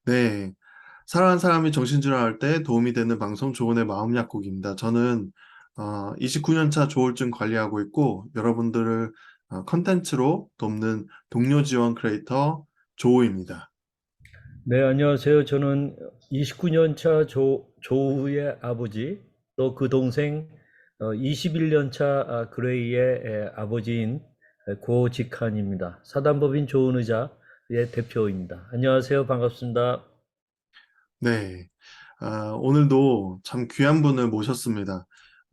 네. 사랑하는 사람이 정신질환 할 때 도움이 되는 방송 조언의 마음 약국입니다. 저는 29년 차 조울증 관리하고 있고 여러분들을 컨텐츠로 돕는 동료 지원 크리에이터 조우입니다. 네, 안녕하세요. 저는 29년 차 조우의 아버지, 또 그 동생 21년 차 그레이의 아버지인 고직한입니다. 사단법인 조은의자의 대표입니다. 안녕하세요. 반갑습니다. 네. 오늘도 참 귀한 분을 모셨습니다.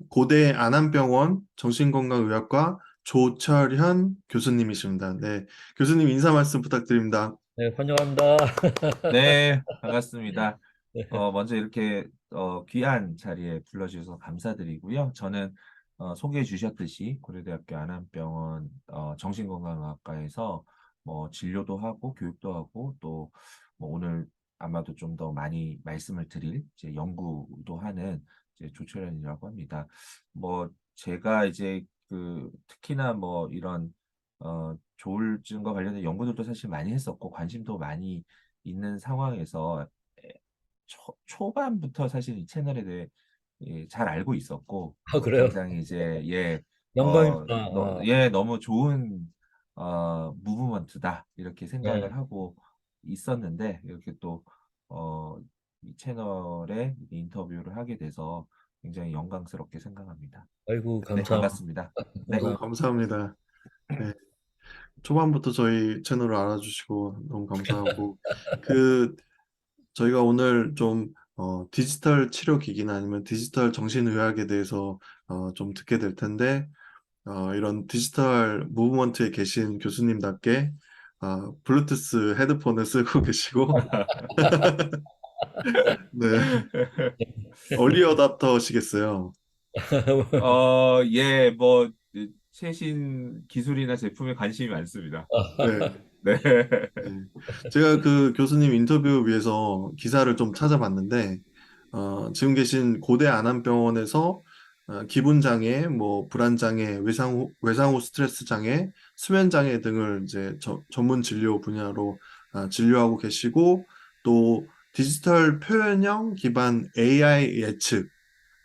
고대 안암병원 정신건강의학과 조철현 교수님이십니다. 네. 교수님 인사 말씀 부탁드립니다. 네, 환영합니다. 네, 반갑습니다. 네, 먼저 이렇게 귀한 자리에 불러주셔서 감사드리고요. 저는 소개해 주셨듯이 고려대학교 안암병원 정신건강의학과에서 뭐 진료도 하고 교육도 하고 또 뭐 오늘 아마도 좀 더 많이 말씀을 드릴 이제 연구도 하는 이제 조철현이라고 합니다. 뭐 제가 이제 그 특히나 뭐 이런 조울증과 관련된 연구들도 사실 많이 했었고 관심도 많이 있는 상황에서 초반부터 사실 이 채널에 대해 잘 알고 있었고 그래요. 굉장히 이제 영광입니다. 너무 좋은 무브먼트다 이렇게 네, 생각을 하고 있었는데 이렇게 또 이 채널에 인터뷰를 하게 돼서 굉장히 영광스럽게 생각합니다. 아이고, 네, 감사합니다. 반갑습니다. 네. 감사합니다. 감사합니다. 네. 초반부터 저희 채널을 알아주시고 너무 감사하고 그 저희가 오늘 좀 디지털 치료 기기나 아니면 디지털 정신의학에 대해서 좀 듣게 될 텐데 이런 디지털 무브먼트에 계신 교수님답게 블루투스 헤드폰을 쓰고 계시고 네 얼리 어답터시겠어요. 뭐 최신 기술이나 제품에 관심이 많습니다. 네. 네. 네. 제가 그 교수님 인터뷰 위해서 기사를 좀 찾아봤는데, 지금 계신 고대 안암병원에서 기분 장애, 뭐 불안 장애, 외상 후 스트레스 장애, 수면 장애 등을 이제 전문 진료 분야로 진료하고 계시고, 또 디지털 표현형 기반 AI 예측,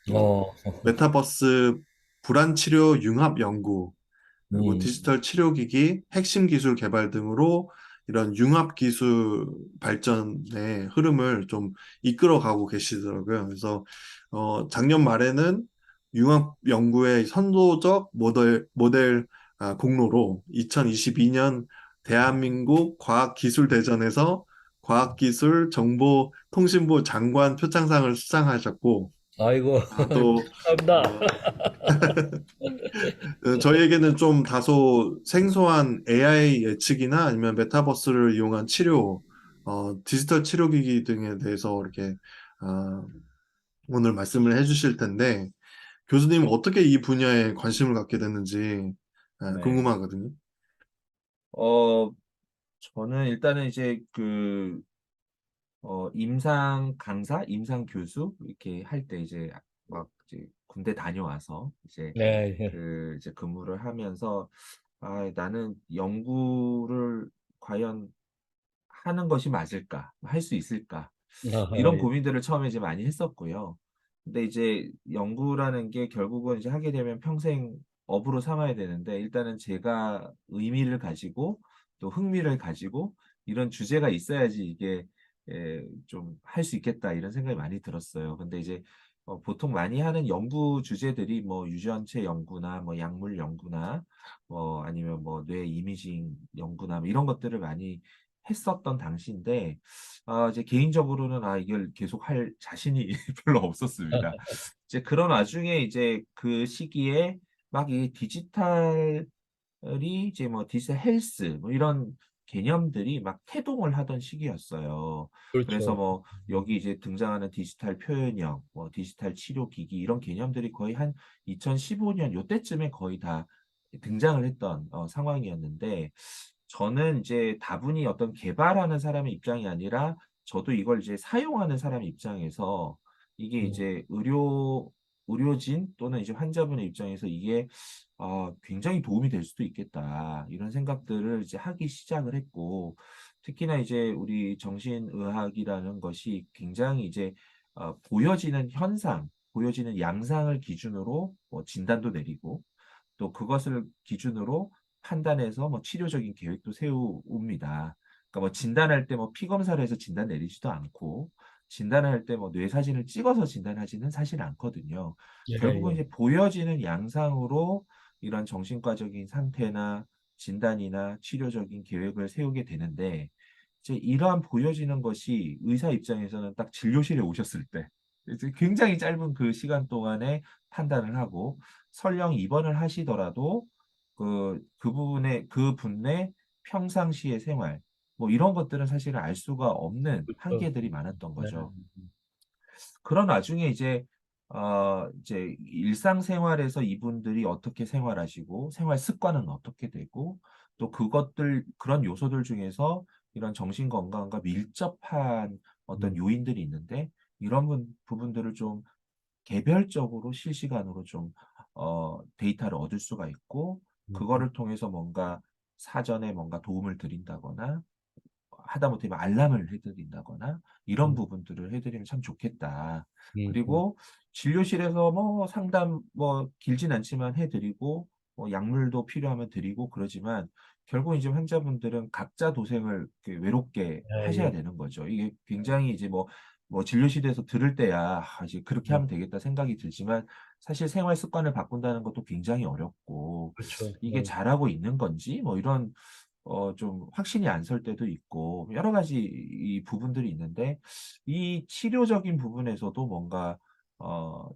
뭐 어, 메타버스 불안 치료 융합 연구, 그리고 음, 디지털 치료기기, 핵심 기술 개발 등으로 이런 융합 기술 발전의 흐름을 좀 이끌어가고 계시더라고요. 그래서 작년 말에는 융합 연구의 선도적 모델 공로로 2022년 대한민국 과학기술대전에서 과학기술 정보통신부 장관 표창상을 수상하셨고, 아이고, 또 축하합니다. 저희에게는 좀 다소 생소한 AI 예측이나 아니면 메타버스를 이용한 치료, 디지털 치료기기 등에 대해서 이렇게 어, 오늘 말씀을 해주실 텐데, 교수님 어떻게 이 분야에 관심을 갖게 됐는지 네. 궁금하거든요. 어, 저는 일단은 이제 임상 강사, 임상 교수 이렇게 할 때 이제 막 이제 군대 다녀와서 네, 예. 이제 근무를 하면서 나는 연구를 과연 하는 것이 맞을까? 할 수 있을까? 이런 예. 고민들을 처음에 이제 많이 했었고요. 근데 이제 연구라는 게 결국은 이제 하게 되면 평생 업으로 삼아야 되는데 일단은 제가 의미를 가지고 또 흥미를 가지고 이런 주제가 있어야지 이게 좀 할 수 있겠다 이런 생각이 많이 들었어요. 근데 이제 보통 많이 하는 연구 주제들이 뭐 유전체 연구나 뭐 약물 연구나 뭐 아니면 뭐 뇌 이미징 연구나 뭐 이런 것들을 많이 했었던 당시인데 이제 개인적으로는 이걸 계속 할 자신이 별로 없었습니다. 이제 그런 와중에 이제 그 시기에 막 이 디지털이 이제 뭐 디지털 헬스 뭐 이런 개념들이 막 태동을 하던 시기였어요. 그래서 그렇죠. 뭐 여기 이제 등장하는 디지털 표현형, 뭐 디지털 치료기기 이런 개념들이 거의 한 2015년 요때쯤에 거의 다 등장을 했던 상황이었는데 저는 이제 다분히 어떤 개발하는 사람의 입장이 아니라 저도 이걸 이제 사용하는 사람의 입장에서 이게 음, 이제 의료 의료진 또는 이제 환자분의 입장에서 이게 굉장히 도움이 될 수도 있겠다. 이런 생각들을 이제 하기 시작을 했고, 특히나 이제 우리 정신의학이라는 것이 굉장히 이제 보여지는 현상, 보여지는 양상을 기준으로 뭐 진단도 내리고, 또 그것을 기준으로 판단해서 뭐 치료적인 계획도 세웁니다. 그러니까 뭐 진단할 때 뭐 피 검사를 해서 진단 내리지도 않고, 진단할 때 뭐 뇌 사진을 찍어서 진단하지는 사실 않거든요. 예, 결국은 예. 이제 보여지는 양상으로 이런 정신과적인 상태나 진단이나 치료적인 계획을 세우게 되는데, 이제 이러한 보여지는 것이 의사 입장에서는 딱 진료실에 오셨을 때 이제 굉장히 짧은 그 시간 동안에 판단을 하고, 설령 입원을 하시더라도 그분의 평상시의 생활 뭐 이런 것들은 사실은 알 수가 없는 그렇죠. 한계들이 많았던 네. 거죠. 그런 와중에 이제 일상생활에서 이분들이 어떻게 생활하시고 생활 습관은 어떻게 되고, 또 그런 요소들 중에서 이런 정신 건강과 밀접한 어떤 음, 요인들이 있는데, 이런 부분들을 좀 개별적으로 실시간으로 좀 데이터를 얻을 수가 있고, 음, 그거를 통해서 뭔가 사전에 뭔가 도움을 드린다거나, 하다못해 알람을 해드린다거나, 이런 음, 부분들을 해드리면 참 좋겠다. 음. 그리고 진료실에서 뭐 상담 뭐 길진 않지만 해드리고, 뭐 약물도 필요하면 드리고 그러지만, 결국 이제 환자분들은 각자 도생을 이렇게 외롭게 예, 하셔야 예. 되는 거죠. 이게 굉장히 이제 뭐 진료실에서 들을 때야 이제 그렇게 음, 하면 되겠다 생각이 들지만, 사실 생활 습관을 바꾼다는 것도 굉장히 어렵고, 그렇죠. 이게 잘하고 있는 건지 뭐 이런 좀 확신이 안 설 때도 있고, 여러 가지 이 부분들이 있는데, 이 치료적인 부분에서도 뭔가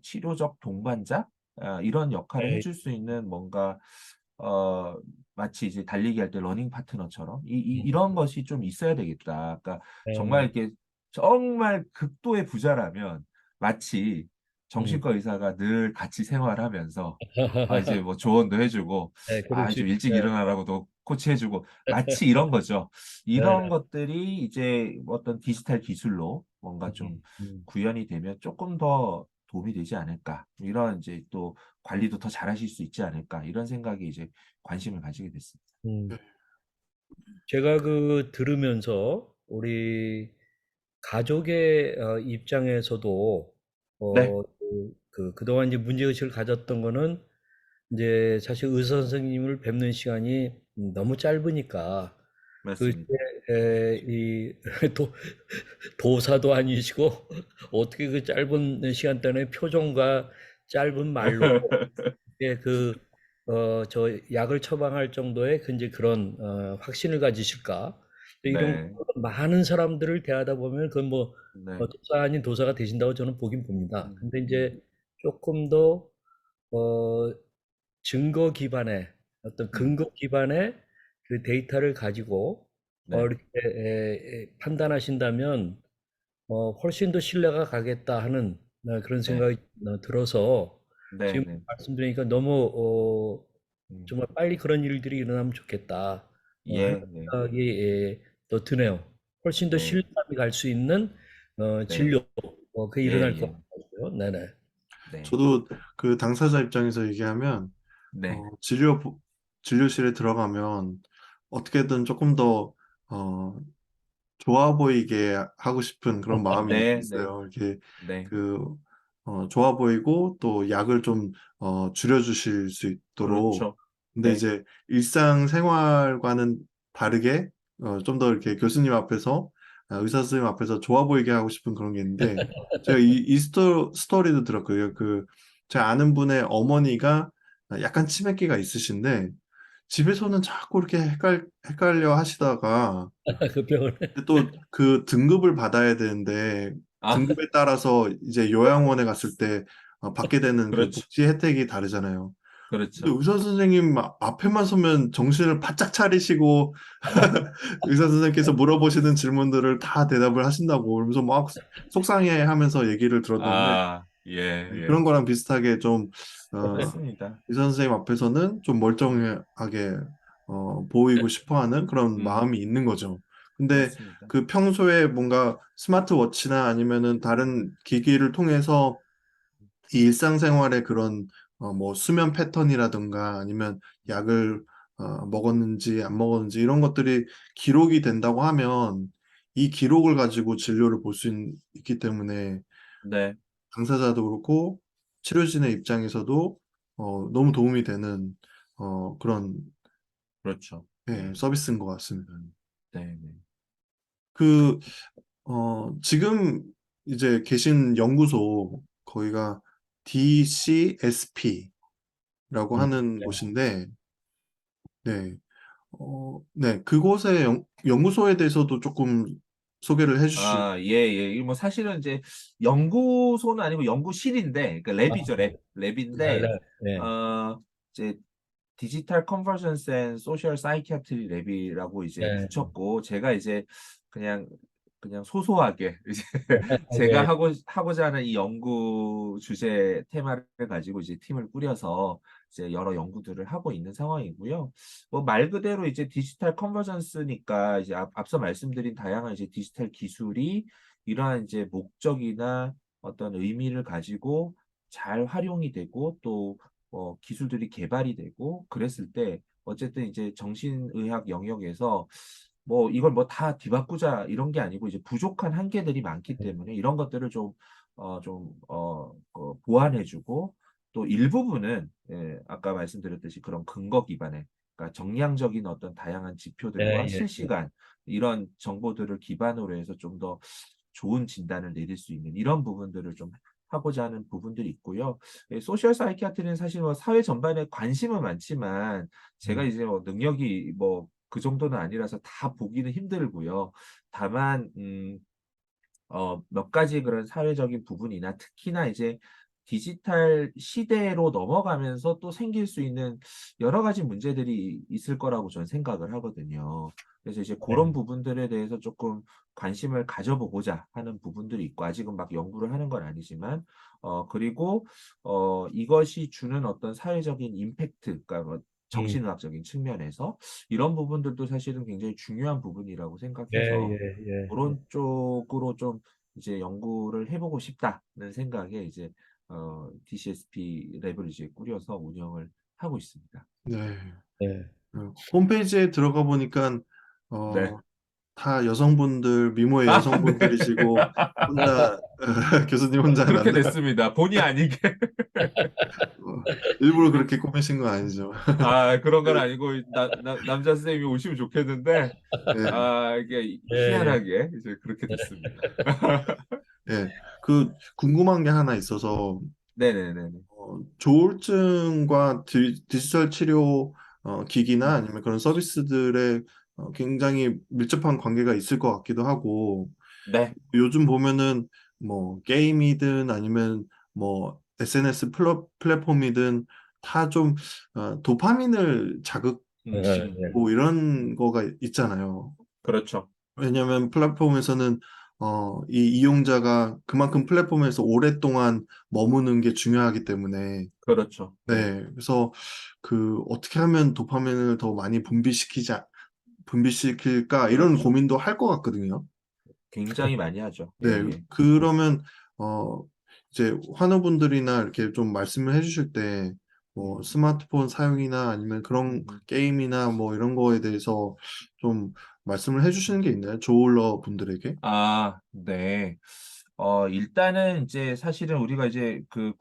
치료적 동반자 이런 역할을 예, 해줄 수 있는 뭔가 어 마치 이제 달리기 할 때 러닝 파트너처럼 이런 것이 좀 있어야 되겠다. 그러니까 정말 예. 이렇게 정말 극도의 부자라면 마치 음. 정신과 의사가 늘 같이 생활하면서 이제 뭐 조언도 해주고, 네, 그럴 수 좀 일찍 있어요. 일어나라고도 코치해주고, 마치 이런 거죠. 네, 이런 것들이 이제 어떤 디지털 기술로 뭔가 좀 음, 구현이 되면 조금 더 도움이 되지 않을까. 이런 이제 또 관리도 더 잘하실 수 있지 않을까. 이런 생각이 이제 관심을 가지게 됐습니다. 음. 제가 그 들으면서 우리 가족의 입장에서도 네, 그동안 이제 문제의식을 가졌던 거는 이제 사실 의사 선생님을 뵙는 시간이 너무 짧으니까 그 맞습니다. 이 도, 도사도 아니시고 어떻게 그 짧은 시간 동안에 표정과 짧은 말로 예, 저 약을 처방할 정도의 그 이제 그런 확신을 가지실까? 이런 네, 많은 사람들을 대하다 보면 그건 뭐 네, 도사 아닌 도사가 되신다고 저는 보긴 봅니다. 음, 근데 음, 이제 조금 더 어, 증거 기반의 어떤 음, 근거 기반의 그 데이터를 가지고 네, 이렇게 판단하신다면 훨씬 더 신뢰가 가겠다 하는 그런 네, 생각이 들어서 네, 지금 네, 말씀드리니까 너무 음, 정말 빨리 그런 일들이 일어나면 좋겠다 하는 예, 네, 생각이 또 드네요. 훨씬 더 네, 신뢰감이 갈 수 있는 네, 진료 그게 예, 일어날 것 예, 같고요. 네네. 네, 저도 그 당사자 입장에서 얘기하면 네, 진료실에 들어가면 어떻게든 조금 더 어, 좋아 보이게 하고 싶은 그런 마음이 네, 네, 있어요. 이렇게 네, 그 좋아 보이고 또 약을 좀 줄여주실 수 있도록. 그렇죠. 근데 네, 이제 일상생활과는 다르게 좀 더 이렇게 교수님 앞에서 의사 선생님 앞에서 좋아 보이게 하고 싶은 그런 게 있는데, 제가 이 스토리도 들었고요. 제 아는 분의 어머니가 약간 치매기가 있으신데 집에서는 자꾸 이렇게 헷갈려 하시다가 그 병원에 또 그 등급을 받아야 되는데 아, 등급에 따라서 이제 요양원에 갔을 때 받게 되는 그 그렇죠, 복지 혜택이 다르잖아요. 근데 그렇죠. 의사 선생님 앞에만 서면 정신을 바짝 차리시고 의사 선생님께서 물어보시는 질문들을 다 대답을 하신다고 그러면서 막 속상해 하면서 얘기를 들었는데, 예, 네, 예, 그런 거랑 비슷하게 좀 어, 맞습니다. 의사 선생님 앞에서는 좀 멀쩡하게 보이고 싶어하는 그런 음, 마음이 있는 거죠. 근데 맞습니다. 그 평소에 뭔가 스마트워치나 아니면은 다른 기기를 통해서 이 일상생활의 그런 뭐 수면 패턴이라든가 아니면 약을 먹었는지 안 먹었는지 이런 것들이 기록이 된다고 하면 이 기록을 가지고 진료를 볼 수 있기 때문에 네, 당사자도 그렇고 치료진의 입장에서도 너무 도움이 되는 그런 그렇죠. 예, 네, 서비스인 것 같습니다. 네, 네. 그 지금 이제 계신 연구소 거기가 DCSP라고 음, 하는 네, 곳인데, 네, 네, 그곳의 연구소에 대해서도 조금 소개를 해주실. 아, 예, 예. 이거 뭐 사실은 이제 연구소는 아니고 연구실인데, 그러니까 아, 랩이죠, 네, 랩. 랩인데, 네, 이제 디지털 컨버전스 앤 소셜 사이키아트리 랩이라고 이제 네, 붙였고, 제가 이제 그냥 그냥 소소하게 이제 제가 네, 하고자 하는 이 연구 주제 테마를 가지고 이제 팀을 꾸려서 이제 여러 연구들을 하고 있는 상황이고요. 뭐 말 그대로 이제 디지털 컨버전스니까 이제 앞서 말씀드린 다양한 이제 디지털 기술이 이러한 이제 목적이나 어떤 의미를 가지고 잘 활용이 되고 또 기술들이 개발이 되고 그랬을 때 어쨌든 이제 정신의학 영역에서 뭐 이걸 뭐 다 뒤바꾸자 이런 게 아니고 이제 부족한 한계들이 많기 때문에 이런 것들을 보완해주고 또 일부분은 아까 말씀드렸듯이 그런 근거 기반의 그러니까 정량적인 어떤 다양한 네, 지표들과 예, 예, 실시간 이런 정보들을 기반으로 해서 좀 더 좋은 진단을 내릴 수 있는 이런 부분들을 좀 하고자 하는 부분들이 있고요. 소셜 사이키아트리는 사실 뭐 사회 전반에 관심은 많지만 제가 음, 이제 뭐 능력이 뭐 그 정도는 아니라서 다 보기는 힘들고요. 다만 몇 가지 그런 사회적인 부분이나 특히나 이제 디지털 시대로 넘어가면서 또 생길 수 있는 여러 가지 문제들이 있을 거라고 저는 생각을 하거든요. 그래서 이제 그런 네, 부분들에 대해서 조금 관심을 가져보고자 하는 부분들이 있고, 아직은 막 연구를 하는 건 아니지만, 그리고, 이것이 주는 어떤 사회적인 임팩트, 그러니까 뭐 음, 정신의학적인 측면에서 이런 부분들도 사실은 굉장히 중요한 부분이라고 예, 생각해서 예, 예, 예, 그런 쪽으로 좀 이제 연구를 해보고 싶다는 생각에 이제 DCSP 랩을 이제 꾸려서 운영을 하고 있습니다. 네, 네, 홈페이지에 들어가 보니까 네. 어, 다 여성분들, 미모의 아, 네. 여성분들이시고 혼자 교수님 혼자 그렇게 남자 됐습니다. 본의 아니게. 일부러 그렇게 꾸미신 건 아니죠. 아, 그런 건 아니고, 남자 선생님이 오시면 좋겠는데, 네, 이게 예, 예, 희한하게 이제 그렇게 됐습니다. 네. 그 궁금한 게 하나 있어서 네네네네. 조울증과 디지털 치료 기기나 음, 아니면 그런 서비스들의 굉장히 밀접한 관계가 있을 것 같기도 하고 네. 요즘 보면은 뭐 게임이든 아니면 뭐 SNS 플랫폼이든 다 좀 도파민을 예, 음, 자극시키고 이런 거가 있잖아요. 그렇죠. 왜냐하면 플랫폼에서는 이 이용자가 그만큼 플랫폼에서 오랫동안 머무는 게 중요하기 때문에 그렇죠. 네. 네, 그래서 그 어떻게 하면 도파민을 더 많이 분비시킬까 이런 그렇죠. 고민도 할 것 같거든요. 굉장히 많이 하죠. 예, 네, 예. 그러면 어 이제 환우분들이나 이렇게 좀 말씀을 해주실 때 뭐 음, 스마트폰 사용이나 아니면 그런 음. 게임이나 뭐 이런 거에 대해서 좀 말씀을 해주시는 게 있나요? 조울러 분들에게? 아, 네. 일단은 이제 사실은 우리가 이제 그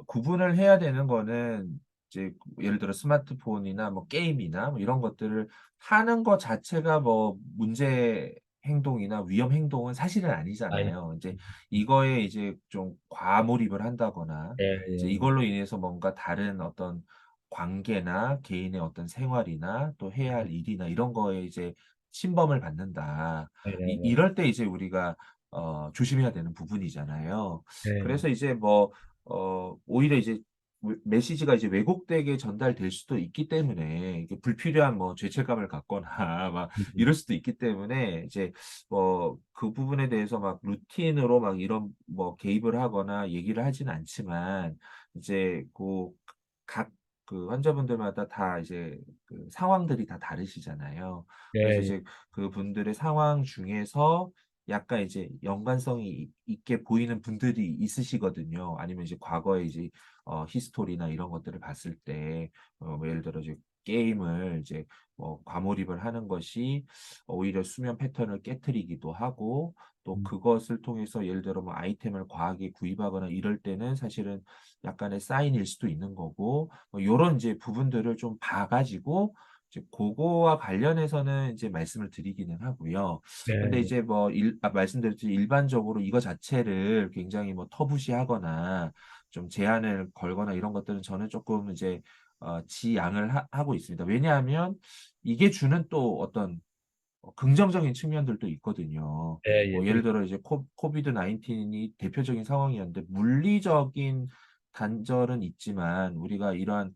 구분을 해야 되는 거는 이제 예를 들어 스마트폰이나 뭐 게임이나 뭐 이런 것들을 하는 것 자체가 뭐 문제 행동이나 위험 행동은 사실은 아니, 아니잖아요. 이제 이거에 이제 좀 과몰입을 한다거나 예, 이제 예, 이걸로 인해서 뭔가 다른 어떤 관계나 개인의 어떤 생활이나 또 해야 할 일이나 이런 거에 이제 침범을 받는다. 예, 이럴 때 이제 우리가 조심해야 되는 부분이잖아요. 예, 그래서 이제 뭐 오히려 이제 메시지가 이제 왜곡되게 전달될 수도 있기 때문에 이게 불필요한 뭐 죄책감을 갖거나 막 음, 이럴 수도 있기 때문에 이제 뭐 그 부분에 대해서 막 루틴으로 막 이런 뭐 개입을 하거나 얘기를 하진 않지만 이제 각 그 환자분들마다 다 이제 그 상황들이 다 다르시잖아요. 예, 그래서 예, 이제 그분들의 상황 중에서 약간 이제 연관성이 있게 보이는 분들이 있으시거든요. 아니면 이제 과거에 이제 히스토리나 이런 것들을 봤을 때, 뭐 예를 들어 이제 게임을 이제 뭐 과몰입을 하는 것이 오히려 수면 패턴을 깨트리기도 하고, 또 그것을 통해서 예를 들어 뭐 아이템을 과하게 구입하거나 이럴 때는 사실은 약간의 사인일 수도 있는 거고, 뭐 이런 이제 부분들을 좀 봐가지고 이제 그거와 관련해서는 이제 말씀을 드리기는 하고요. 근데 네, 이제 뭐 말씀드렸듯이 일반적으로 이거 자체를 굉장히 뭐 터부시하거나 좀 제한을 걸거나 이런 것들은 저는 조금 이제 지양을 하고 있습니다. 왜냐하면 이게 주는 또 어떤 긍정적인 측면들도 있거든요. 예, 예, 뭐 예를 들어 이제 코비드 19이 대표적인 상황이었는데 물리적인 단절은 있지만 우리가 이러한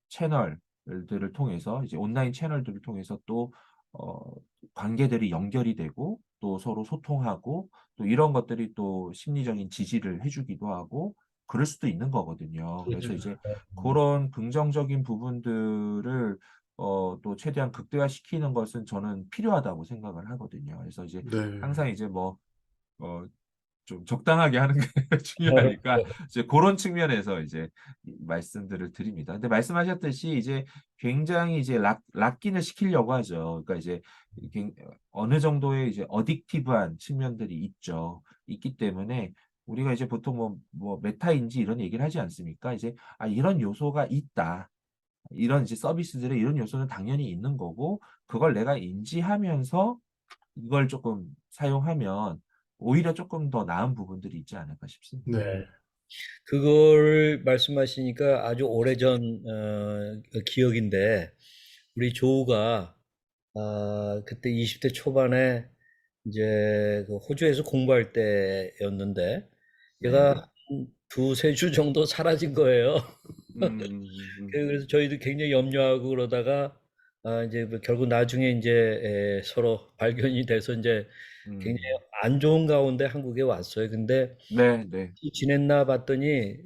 채널들을 통해서 이제 온라인 채널들을 통해서 또 어, 관계들이 연결이 되고 또 서로 소통하고 또 이런 것들이 또 심리적인 지지를 해주기도 하고 그럴 수도 있는 거거든요. 그래서 이제 그런 긍정적인 부분들을 또 최대한 극대화시키는 것은 저는 필요하다고 생각을 하거든요. 그래서 이제 네. 항상 이제 뭐, 어, 좀 적당하게 하는 게 중요하니까 이제 그런 측면에서 이제 말씀들을 드립니다. 근데 말씀하셨듯이 이제 굉장히 이제 락인을 시키려고 하죠. 그러니까 이제 어느 정도의 이제 어딕티브한 측면들이 있기 때문에 우리가 이제 보통 뭐 메타인지 이런 얘기를 하지 않습니까? 이제 이런 요소가 있다. 이런 이제 서비스들의 이런 요소는 당연히 있는 거고, 그걸 내가 인지하면서 이걸 조금 사용하면 오히려 조금 더 나은 부분들이 있지 않을까 싶습니다. 네. 그걸 말씀하시니까 아주 오래전 기억인데 우리 조우가 그때 20대 초반에 이제 그 호주에서 공부할 때였는데 네. 얘가 한 두세 주 정도 사라진 거예요. 그래서 저희도 굉장히 염려하고 그러다가 이제 뭐 결국 나중에 이제 서로 발견이 돼서 이제 굉장히 음. 안 좋은 가운데 한국에 왔어요. 근데 네, 네. 지냈나 봤더니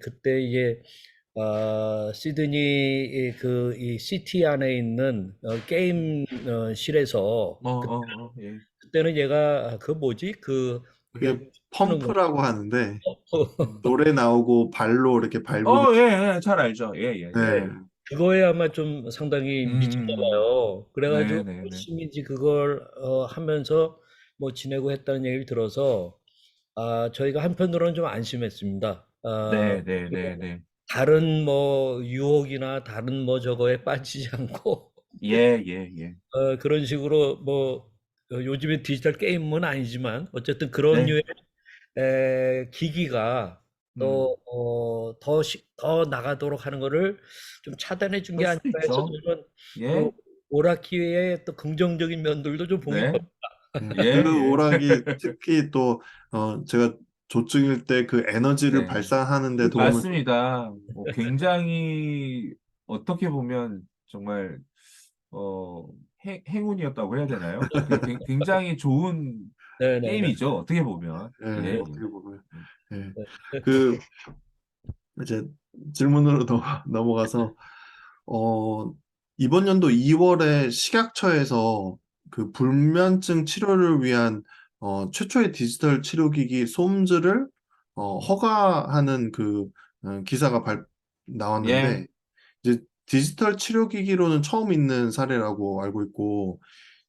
그때 이게 시드니 그이 시티 안에 있는 게임 실에서 예. 그때는 얘가 그 뭐지 그 그게 푸는 거 펌프라고 하는데 음. 노래 나오고 발로 이렇게 밟으면 예, 잘 알죠. 예, 예, 예. 네, 네. 그거에 아마 좀 상당히 미쳤나 봐요. 네, 그래가지고 네, 네. 열심히 그걸 하면서 뭐 지내고 했다는 얘기를 들어서 저희가 한편으로는 좀 안심했습니다. 네, 네, 네, 네. 다른 뭐 유혹이나 다른 뭐 저거에 빠지지 않고 예, 예, 예. 그런 식으로 뭐 요즘에 디지털 게임은 아니지만 어쨌든 그런 네. 류의 기기가 음. 더 나가도록 하는 거를 좀 차단해 준 게 그럴 아닐까 수도 해서 있죠. 저는 그 예. 오라키의 또 긍정적인 면들도 좀 본 네. 겁니다. 예, 그 예. 오락이 특히 또 제가 조증일 때 그 에너지를 네. 발산하는 데 도움을 맞습니다. 굉장히 어떻게 보면 정말 어, 행운이었다고 해야 되나요? 굉장히 좋은 네네네. 게임이죠. 어떻게 보면. 예, 예, 예. 어떻게 보면 예. 그 이제 질문으로 넘어가서 어, 이번 연도 2월에 식약처에서 그 불면증 치료를 위한 최초의 디지털 치료기기 솜즈를 허가하는 그 기사가 예. 나왔는데 이제 디지털 치료기기로는 처음 있는 사례라고 알고 있고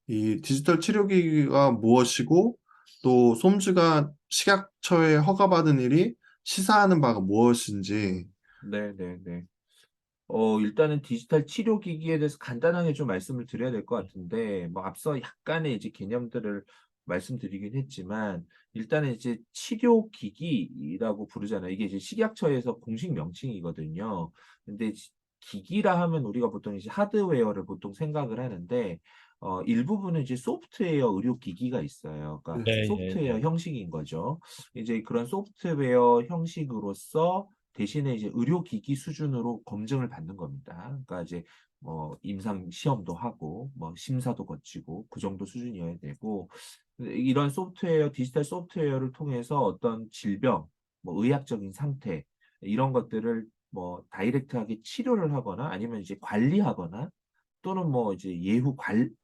이 디지털 치료기기가 무엇이고 또 솜즈가 식약처에 허가받은 일이 시사하는 바가 무엇인지 네, 네, 네. 일단은 디지털 치료기기에 대해서 간단하게 좀 말씀을 드려야 될 것 같은데, 뭐, 앞서 약간의 이제 개념들을 말씀드리긴 했지만, 일단은 이제 치료기기라고 부르잖아요. 이게 이제 식약처에서 공식 명칭이거든요. 근데 기기라 하면 우리가 보통 이제 하드웨어를 보통 생각을 하는데, 일부분은 이제 소프트웨어 의료기기가 있어요. 그러니까 소프트웨어 네네네. 형식인 거죠. 이제 그런 소프트웨어 형식으로서 대신에 이제 의료기기 수준으로 검증을 받는 겁니다. 그러니까 이제 뭐 임상 시험도 하고 뭐 심사도 거치고 그 정도 수준이어야 되고 이런 소프트웨어, 디지털 소프트웨어를 통해서 어떤 질병, 뭐 의학적인 상태 이런 것들을 뭐 다이렉트하게 치료를 하거나 아니면 이제 관리하거나 또는 뭐 이제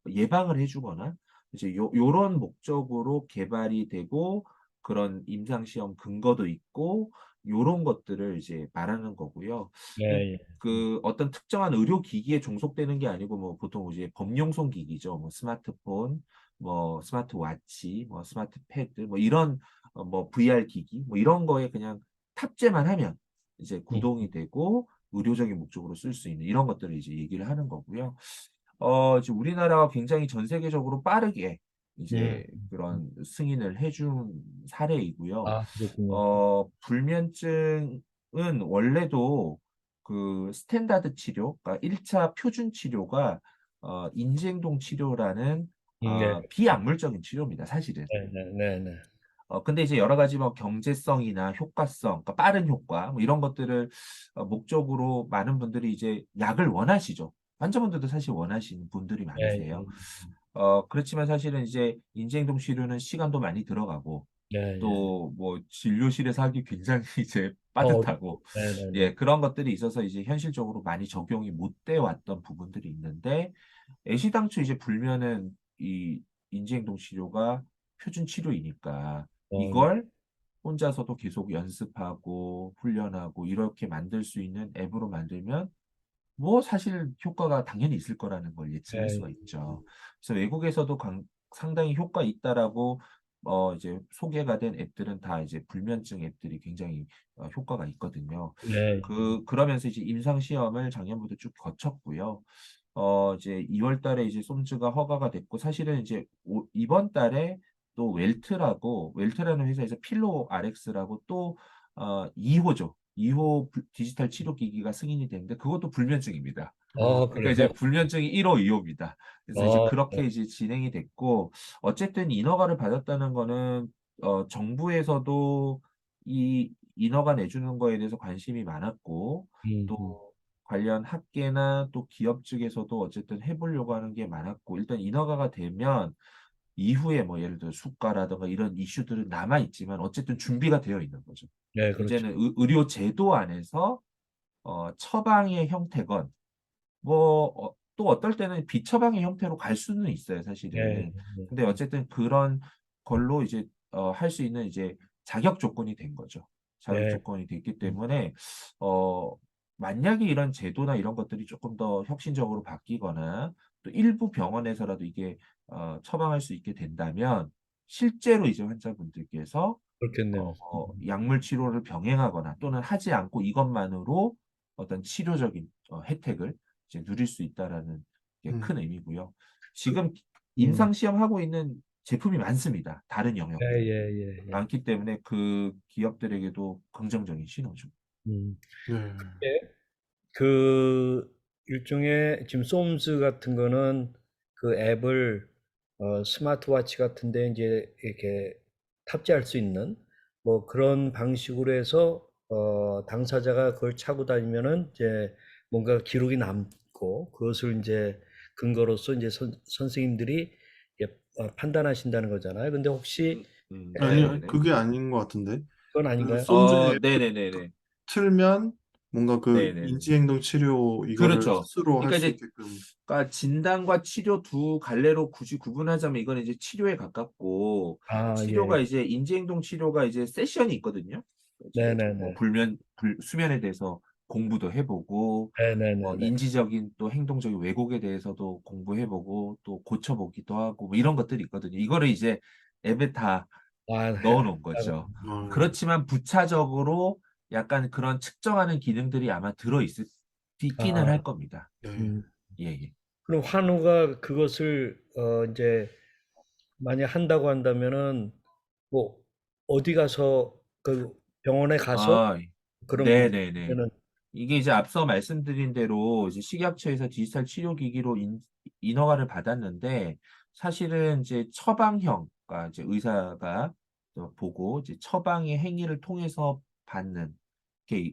예방을 해주거나 이제 요런 목적으로 개발이 되고 그런 임상시험 근거도 있고 요런 것들을 이제 말하는 거고요. 예, 예. 그 어떤 특정한 의료기기에 종속되는 게 아니고 뭐 보통 이제 범용성 기기죠. 뭐 스마트폰, 뭐 스마트워치, 뭐 스마트패드, 뭐 이런 뭐 VR 기기, 뭐 이런 거에 그냥 탑재만 하면 이제 음, 구동이 되고 의료적인 목적으로 쓸 수 있는 이런 것들을 이제 얘기를 하는 거고요. 이제 우리나라가 굉장히 전 세계적으로 빠르게 음, 이제 그런 승인을 해준 사례이고요. 아, 그렇군요. 불면증은 원래도 그 스탠다드 치료, 그러니까 1차 표준 치료가 인지행동 치료라는 네, 비약물적인 치료입니다, 사실은. 네, 네, 네, 네. 근데 이제 여러 가지 뭐 경제성이나 효과성, 그러니까 빠른 효과, 뭐 이런 것들을 목적으로 많은 분들이 이제 약을 원하시죠. 환자분들도 사실 원하시는 분들이 예, 많으세요. 예, 그렇지만 사실은 이제 인지행동 치료는 시간도 많이 들어가고, 예, 예. 또 뭐 진료실에서 하기 굉장히 이제 어, 빠듯하고, 네, 네, 네. 예, 그런 것들이 있어서 이제 현실적으로 많이 적용이 못 돼 왔던 부분들이 있는데, 애시당초 이제 불면은 이 인지행동 치료가 표준 치료이니까 네. 이걸 혼자서도 계속 연습하고 훈련하고 이렇게 만들 수 있는 앱으로 만들면 뭐 사실 효과가 당연히 있을 거라는 걸 예측할 예, 수가 있죠. 그래서 외국에서도 상당히 효과 있다라고 이제 소개가 된 앱들은 다 이제 불면증 앱들이 굉장히 효과가 있거든요. 예, 그러면서 이제 임상 시험을 작년부터 쭉 거쳤고요. 이제 2월 달에 이제 솜즈가 허가가 됐고 사실은 이제 이번 달에 또 웰트라는 회사에서 필로 RX라고 또 2호죠. 2호 디지털 치료 기기가 승인이 됐는데 그것도 불면증입니다. 그러니까 그래요? 이제 불면증이 1호, 2호입니다. 그래서 이제 아, 그렇게 이제 진행이 됐고 어쨌든 인허가를 받았다는 거는 정부에서도 이 인허가 내주는 거에 대해서 관심이 많았고 음. 또 관련 학계나 또 기업 측에서도 어쨌든 해보려고 하는 게 많았고 일단 인허가가 되면 이후에 뭐 예를 들어 수가라든가 이런 이슈들은 남아 있지만 어쨌든 준비가 되어 있는 거죠. 네, 그렇죠. 이제는 의료 제도 안에서 처방의 형태건 뭐 또 어떨 때는 비처방의 형태로 갈 수는 있어요, 네, 사실은. 네, 근데 어쨌든 그런 걸로 이제 할 수 있는 이제 자격 조건이 된 거죠. 자격 네. 조건이 됐기 음, 때문에 어 만약에 이런 제도나 이런 것들이 조금 더 혁신적으로 바뀌거나 또 일부 병원에서라도 이게 처방할 수 있게 된다면 실제로 이제 환자분들께서 그렇겠네요. 약물 치료를 병행하거나 또는 하지 않고 이것만으로 어떤 치료적인 혜택을 이제 누릴 수 있다라는 게 큰 음, 의미고요. 그, 지금 음, 임상 시험하고 있는 제품이 많습니다. 다른 예, 영역들 예, 예, 예. 많기 때문에 그 기업들에게도 긍정적인 신호죠. 음. 네. 예, 그 일종의 지금 솜스 같은 거는 그 앱을 스마트워치 같은데 이제 이렇게 탑재할 수 있는 뭐 그런 방식으로 해서 당사자가 그걸 차고 다니면은 이제 뭔가 기록이 남고 그것을 이제 근거로서 이제 선생님들이 판단하신다는 거잖아요. 근데 혹시 아니, 네네네. 그게 아닌 것 같은데. 그건 그 아닌가요? 솜즈 앱 네네네네. 틀면 뭔가 그 네네네. 인지행동 치료 이거를 그렇죠. 스스로 할 그러니까 수 이제 있게끔. 그러니까 진단과 치료 두 갈래로 굳이 구분하자면 이건 이제 치료에 가깝고 아, 예, 치료가 예. 이제 인지행동 치료가 이제 세션이 있거든요. 이제 뭐 네네네. 수면에 대해서 공부도 해보고 뭐 네네네네. 인지적인 또 행동적인 왜곡에 대해서도 공부해보고 또 고쳐보기도 하고 뭐 이런 것들이 있거든요. 이거를 이제 앱에 다 아, 넣어놓은 거죠. 어, 그렇지만 부차적으로 약간 그런 측정하는 기능들이 아마 있기는 아, 할 겁니다. 네. 음. 예, 예. 그럼 환우가 그것을 이제 만약 한다고 한다면은 뭐 어디 가서 그 병원에 가서 아, 그런 거죠. 네네네. 그러면은 이게 이제 앞서 말씀드린 대로 이제 식약처에서 디지털 치료기기로 인허가를 받았는데 사실은 이제 처방형, 그러니까 이제 의사가 보고 이제 처방의 행위를 통해서 받는 게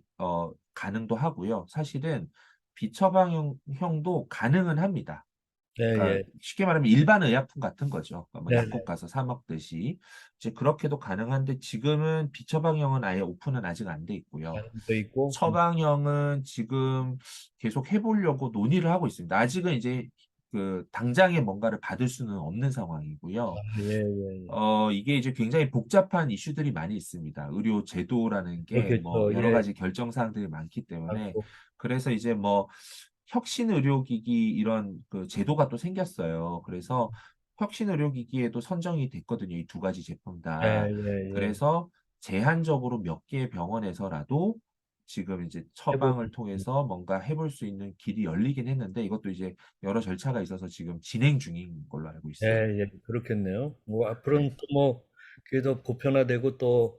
가능도 하고요. 사실은 비처방형도 가능은 합니다. 네, 그러니까 예. 쉽게 말하면 일반 의약품 같은 거죠. 그러니까 뭐 네네. 약국 가서 사 먹듯이 이제 그렇게도 가능한데 지금은 비처방형은 아예 오픈은 아직 안 돼 있고요. 가능도 있고. 처방형은 지금 계속 해보려고 논의를 하고 있습니다. 아직은 이제 그 당장에 뭔가를 받을 수는 없는 상황이고요. 예, 예, 예. 이게 이제 굉장히 복잡한 이슈들이 많이 있습니다. 의료 제도라는 게 뭐 그렇겠죠. 여러 예, 가지 결정 사항들이 많기 때문에 많고. 그래서 이제 뭐 혁신 의료기기 이런 그 제도가 또 생겼어요. 그래서 혁신 의료기기에도 선정이 됐거든요. 이 두 가지 제품 예, 다. 예, 예. 그래서 제한적으로 몇 개의 병원에서라도 지금 이제 처방을 해보는. 통해서 뭔가 해볼 수 있는 길이 열리긴 했는데 이것도 이제 여러 절차가 있어서 지금 진행 중인 걸로 알고 예, 있어요. 예, 그렇겠네요. 뭐 네. 앞으로는 또 뭐 그게 더 보편화되고 또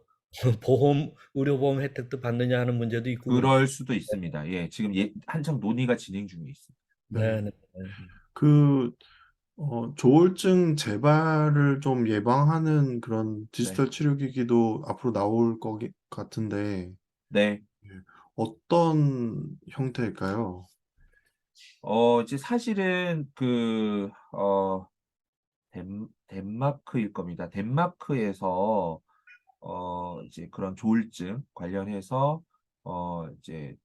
보험, 의료보험 혜택도 받느냐 하는 문제도 있고 그렇죠. 그럴 수도 있습니다. 예, 지금 한창 논의가 진행 중에 있습니다. 네. 네, 네, 네. 그, 조울증 재발을 좀 예방하는 그런 네. 디지털 치료기기도 앞으로 나올 것 같은데, 네. 예, 어떤 형태일까요? 이제 사실은 덴마크일 겁니다. 덴마크에서 이제 그런 조울증 관련해서 이제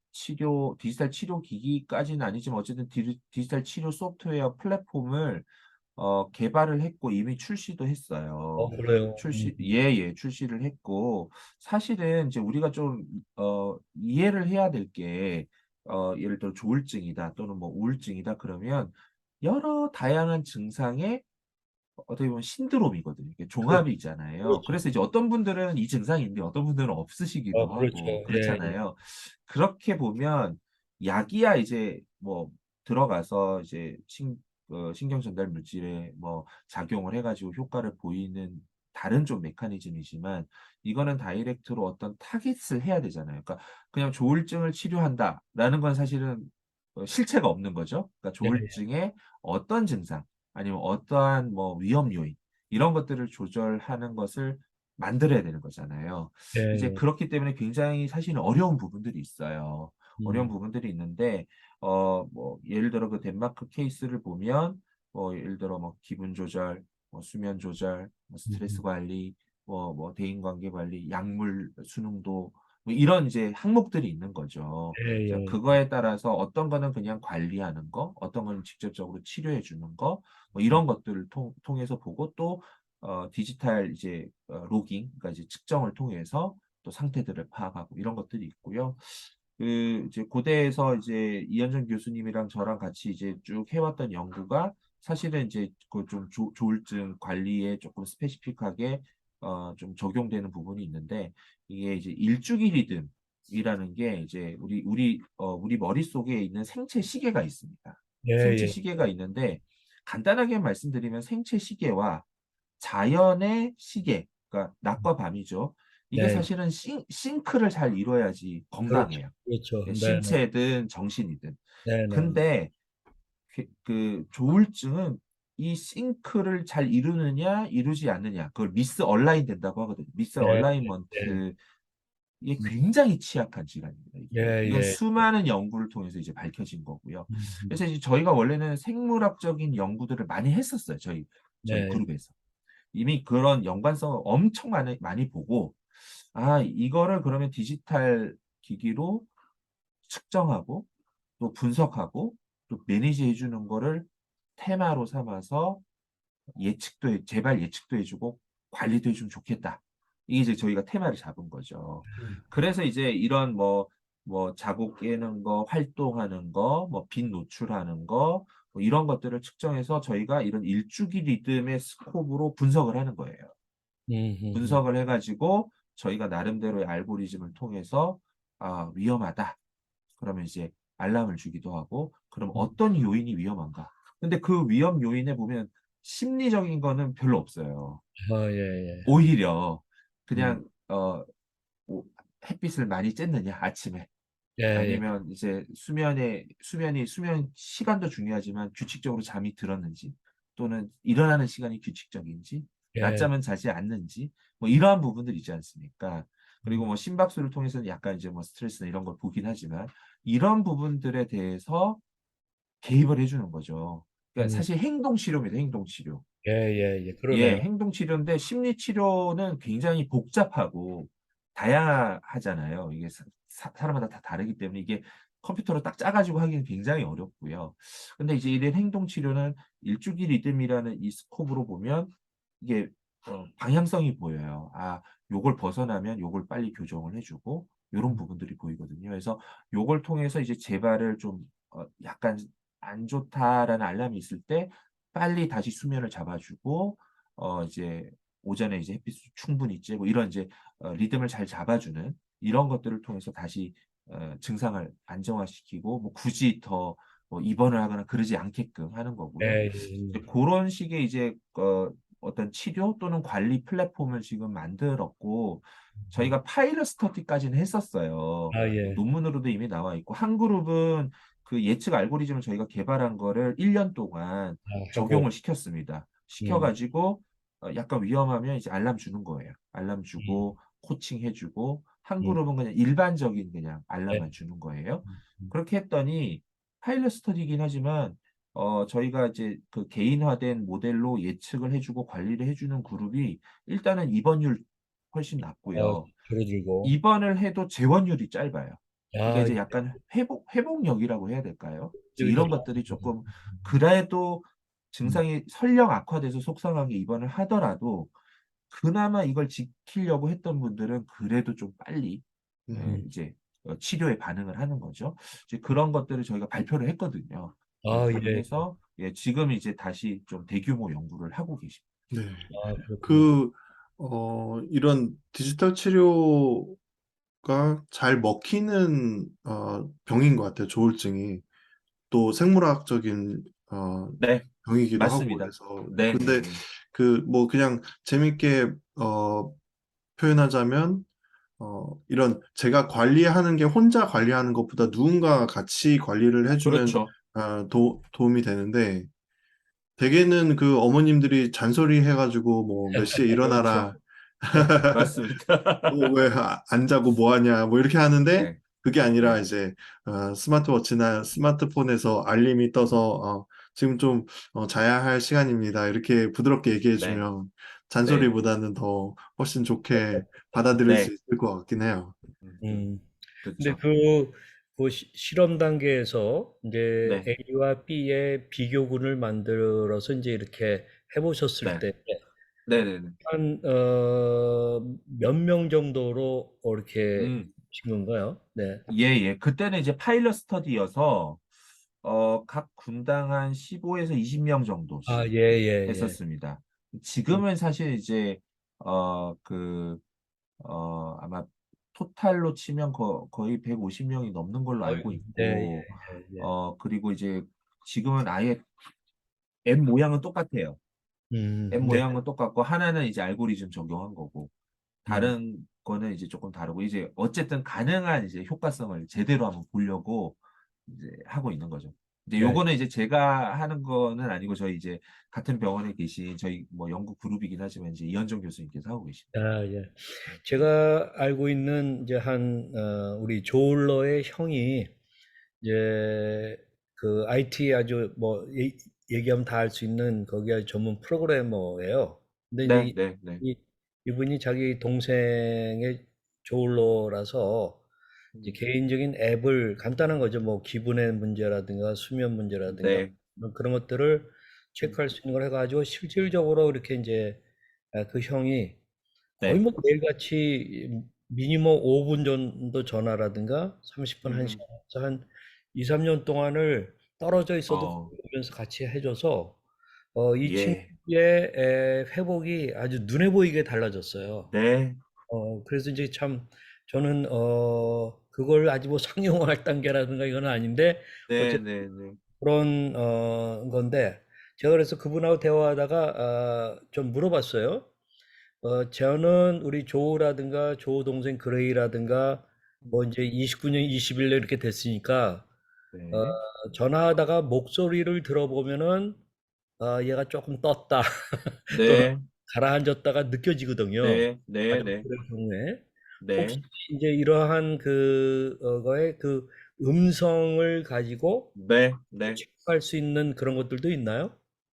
디지털 치료 기기까지는 아니지만 어쨌든 디지털 치료 소프트웨어 플랫폼을 개발을 했고 이미 출시도 했어요. 그래요. 출시를 했고, 사실은 이제 우리가 좀, 이해를 해야 될 게, 예를 들어 조울증이다 또는 뭐 우울증이다 그러면 여러 다양한 증상의 어떻게 보면 신드롬이거든요. 이게 그렇죠. 종합이잖아요. 그렇죠. 그래서 이제 어떤 분들은 이 증상이 있는데 어떤 분들은 없으시기도 그렇죠. 하고 예, 예. 그렇잖아요. 그렇게 보면 약이야 이제 뭐 들어가서 이제 신경 전달 물질에 뭐 작용을 해가지고 효과를 보이는 다른 좀 메커니즘이지만 이거는 다이렉트로 어떤 타깃을 해야 되잖아요. 그러니까 그냥 조울증을 치료한다라는 건 사실은 실체가 없는 거죠. 그러니까 예, 조울증의 어떤 증상 아니면 어떠한 뭐 위험 요인 이런 것들을 조절하는 것을 만들어야 되는 거잖아요. 예, 이제 예. 그렇기 때문에 굉장히 사실은 어려운 부분들이 있어요. 어려운 음, 부분들이 있는데 뭐 예를 들어 그 덴마크 케이스를 보면 뭐 예를 들어 뭐 기분 조절, 뭐 수면 조절, 뭐 스트레스 음. 관리, 뭐 대인 관계 관리, 약물 순응도 뭐 이런 이제 항목들이 있는 거죠. 예, 자, 예. 그거에 따라서 어떤 거는 그냥 관리하는 거, 어떤 거는 직접적으로 치료해 주는 거, 뭐 음, 이런 것들을 통해서 보고 또 디지털 이제 로깅, 그러니까 이제 측정을 통해서 또 상태들을 파악하고 이런 것들이 있고요. 그 이제 고대에서 이제 이현정 교수님이랑 저랑 같이 이제 쭉 해왔던 연구가 사실은 이제 그 좀 조울증 관리에 조금 스페시픽하게 좀 적용되는 부분이 있는데 이게 이제 일주기 리듬이라는 게 이제 우리 머릿속에 있는 생체 시계가 있습니다. 예, 생체 예. 시계가 있는데 간단하게 말씀드리면 생체 시계와 자연의 시계, 그러니까 낮과 밤이죠. 이게 네, 사실은 싱크를 잘 이뤄야지 그렇죠. 건강해요. 그렇죠. 예, 네, 네. 신체든 정신이든. 네, 네. 근데 그 조울증은 이 싱크를 잘 이루느냐 이루지 않느냐 그걸 미스 얼라인 된다고 하거든요. 미스 네, 네. 얼라인먼트 이게 굉장히 취약한 질환입니다. 예, 이건 예. 수많은 연구를 통해서 이제 밝혀진 거고요. 음. 그래서 이제 저희가 원래는 생물학적인 연구들을 많이 했었어요. 저희 네. 그룹에서. 이미 그런 연관성을 엄청 많이 보고, 이거를 그러면 디지털 기기로 측정하고, 또 분석하고, 또 매니지 해주는 거를 테마로 삼아서 재발 예측도 해주고, 관리도 해주면 좋겠다. 이게 이제 저희가 테마를 잡은 거죠. 그래서 이제 이런 뭐 자국 깨는 거, 활동하는 거, 뭐 빛 노출하는 거, 뭐 이런 것들을 측정해서 저희가 이런 일주기 리듬의 스코프로 분석을 하는 거예요. 음. 분석을 해가지고 저희가 나름대로의 알고리즘을 통해서 위험하다. 그러면 이제 알람을 주기도 하고 그럼 음. 어떤 요인이 위험한가? 근데 그 위험 요인에 보면 심리적인 거는 별로 없어요. 예, 예. 오히려 음. 그냥 뭐 햇빛을 많이 쬐느냐 아침에 예, 예. 아니면 이제 수면 시간도 중요하지만 규칙적으로 잠이 들었는지 또는 일어나는 시간이 규칙적인지 예. 낮잠은 자지 않는지 뭐 이러한 부분들이 있지 않습니까? 그리고 음. 뭐 심박수를 통해서는 약간 이제 뭐 스트레스나 이런 걸 보긴 하지만 이런 부분들에 대해서 개입을 해주는 거죠. 그러니까 음. 사실 행동 치료입니다. 행동 치료. 예, 예, 예. 예, 그러네요. 행동 치료인데 심리 치료는 굉장히 복잡하고 다양하잖아요. 이게 사람마다 다 다르기 때문에 이게 컴퓨터로 딱 짜가지고 하기는 굉장히 어렵고요. 근데 이제 이런 행동 치료는 일주기 리듬이라는 이 스코프로 보면 이게 방향성이 보여요. 아, 요걸 벗어나면 요걸 빨리 교정을 해주고 요런 부분들이 보이거든요. 그래서 요걸 통해서 이제 재발을 좀 약간 안 좋다라는 알람이 있을 때 빨리 다시 수면을 잡아주고 이제 오전에 이제 햇빛 충분히 쬐고 이런 이제 리듬을 잘 잡아주는 이런 것들을 통해서 다시 증상을 안정화시키고 뭐 굳이 더 뭐 입원을 하거나 그러지 않게끔 하는 거고요. 네, 이제 그런 식의 이제 어떤 치료 또는 관리 플랫폼을 지금 만들었고 저희가 파일럿 스터디까지는 했었어요. 아, 뭐 예. 논문으로도 이미 나와 있고 한 그룹은 그 예측 알고리즘을 저희가 개발한 거를 1년 동안 아, 하고, 적용을 시켰습니다. 음, 시켜가지고 약간 위험하면 이제 알람 주는 거예요. 알람 음, 주고 코칭 해주고 한 음, 그룹은 그냥 일반적인 그냥 네, 알람만 주는 거예요. 음. 그렇게 했더니 파일럿 스터디이긴 하지만 저희가 이제 그 개인화된 모델로 예측을 해주고 관리를 해주는 그룹이 일단은 입원율 훨씬 낮고요. 줄어들고, 입원을 해도 재원율이 짧아요. 그러니까 아, 이제 예. 약간 회복력이라고 해야 될까요? 이제 여기 더 이런 것들이 좋아지고. 조금 그래도 음, 증상이 설령 악화돼서 속상하게 입원을 하더라도 그나마 이걸 지키려고 했던 분들은 그래도 좀 빨리 음, 이제 치료에 반응을 하는 거죠. 이제 그런 것들을 저희가 발표를 했거든요. 아, 예. 그래서 지금 이제 다시 좀 대규모 연구를 하고 계십니다. 네. 아, 그렇군요. 그, 이런 디지털 치료가 잘 먹히는, 병인 것 같아요. 조울증이. 또 생물학적인, 네, 병이기도 하고 맞습니다. 그래서. 네, 네, 근데 네. 뭐 그냥 재밌게, 표현하자면, 이런 제가 관리하는 게 혼자 관리하는 것보다 누군가 같이 관리를 해주면, 그렇죠. 도움이 되는데, 대개는 그 어머님들이 잔소리 해가지고 뭐 몇 시에 그렇죠. 일어나라, 맞습니다. 왜 안 자고 뭐 하냐, 뭐 이렇게 하는데, 네, 그게 아니라 네. 이제 스마트워치나 스마트폰에서 알림이 떠서 지금 좀 자야 할 시간입니다. 이렇게 부드럽게 네, 얘기해주면 네, 잔소리보다는 더 훨씬 좋게 받아들일 수 네. 있을 것 같긴 해요. 음. 근데 그렇죠. 그 실험 단계에서 이제 네, A와 B의 비교군을 만들어서 이제 이렇게 해보셨을 네, 때, 네, 네, 네. 한, 몇 명 정도로 이렇게 음, 친 건가요? 네. 예, 예. 그때는 이제 파일럿 스터디여서 각 분당 한 15에서 20명 아, 정도씩 예, 예, 예. 했었습니다. 음, 지금은 사실 이제 아마 토탈로 치면 거의 150명이 넘는 걸로 알고 네, 예, 있고 예, 예. 그리고 이제 지금은 아예 앱 모양은 똑같아요. 앱 네. 모양은 똑같고 하나는 이제 알고리즘 적용한 거고 음, 다른 거는 이제 조금 다르고 이제 어쨌든 가능한 이제 효과성을 제대로 한번 보려고 이제 하고 있는 거죠. 이제 네. 요거는 이제 제가 하는 거는 아니고 저희 이제 같은 병원에 계신 저희 뭐 연구 그룹이긴 하지만 이제 이현정 교수님께서 하고 계십니다. 아, 예. 제가 알고 있는 이제 우리 조울러의 형이 이제 그 IT 아주 뭐 얘기하면 다 알 수 있는 거기 아주 전문 프로그래머예요. 근데 이제 네, 네, 네. 이분이 자기 동생의 조울러라서 이제 음, 개인적인 앱을 간단한 거죠. 뭐 기분의 문제라든가 수면 문제라든가 네, 그런 것들을 음, 체크할 수 있는 걸 해가지고 실질적으로 이렇게 이제 그 형이 거의 네. 뭐 매일같이 미니멈 5분 정도 전화라든가 30분, 음, 1시간 한 2, 3년 동안을 떨어져 있어도 어, 면서 같이 해줘서 이 예, 친구의 회복이 아주 눈에 보이게 달라졌어요. 네, 그래서 이제 참 저는 그걸 아직 뭐 상용화할 단계라든가 이건 아닌데 네, 어쨌든 네, 네. 그런 건데 제가 그래서 그분하고 대화하다가 좀 물어봤어요. 저는 우리 조라든가 조 동생 그레이라든가 뭐 이제 29년, 21년 이렇게 됐으니까 네, 전화하다가 목소리를 들어보면은 얘가 조금 떴다 또는 네, 가라앉았다가 느껴지거든요. 네, 네, 네, 가족들의 경우에 혹시 네, 이제 이러한 거에 그 음성을 가지고 네, 네. 체크할 수 있는 그런 것들도 있나요?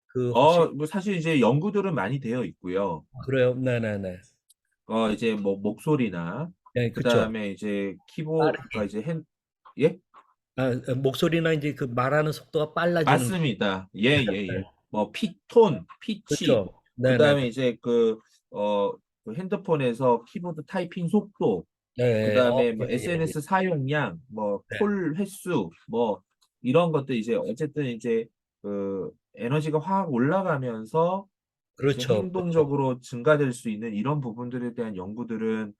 그 혹시 뭐 사실 이제 연구들은 많이 되어 있고요. 그래요? 네네네. 이제 뭐 목소리나 네, 그 그쵸. 다음에 이제 키보드가 빠르게. 이제 예? 목소리나 이제 그 말하는 속도가 빨라지는 거. 맞습니다. 예, 예, 예. 뭐 피톤, 피치, 그렇죠. 네네. 그다음에 이제 그 핸드폰에서 키보드 타이핑 속도, 네. 그다음에 뭐 예, 예, 예. SNS 사용량, 뭐 네. 콜 횟수, 뭐 이런 것들 이제 어쨌든 이제 그 에너지가 확 올라가면서 이제 그렇죠. 그렇죠. 행동적으로 증가될 수 있는 이런 부분들에 대한 연구들은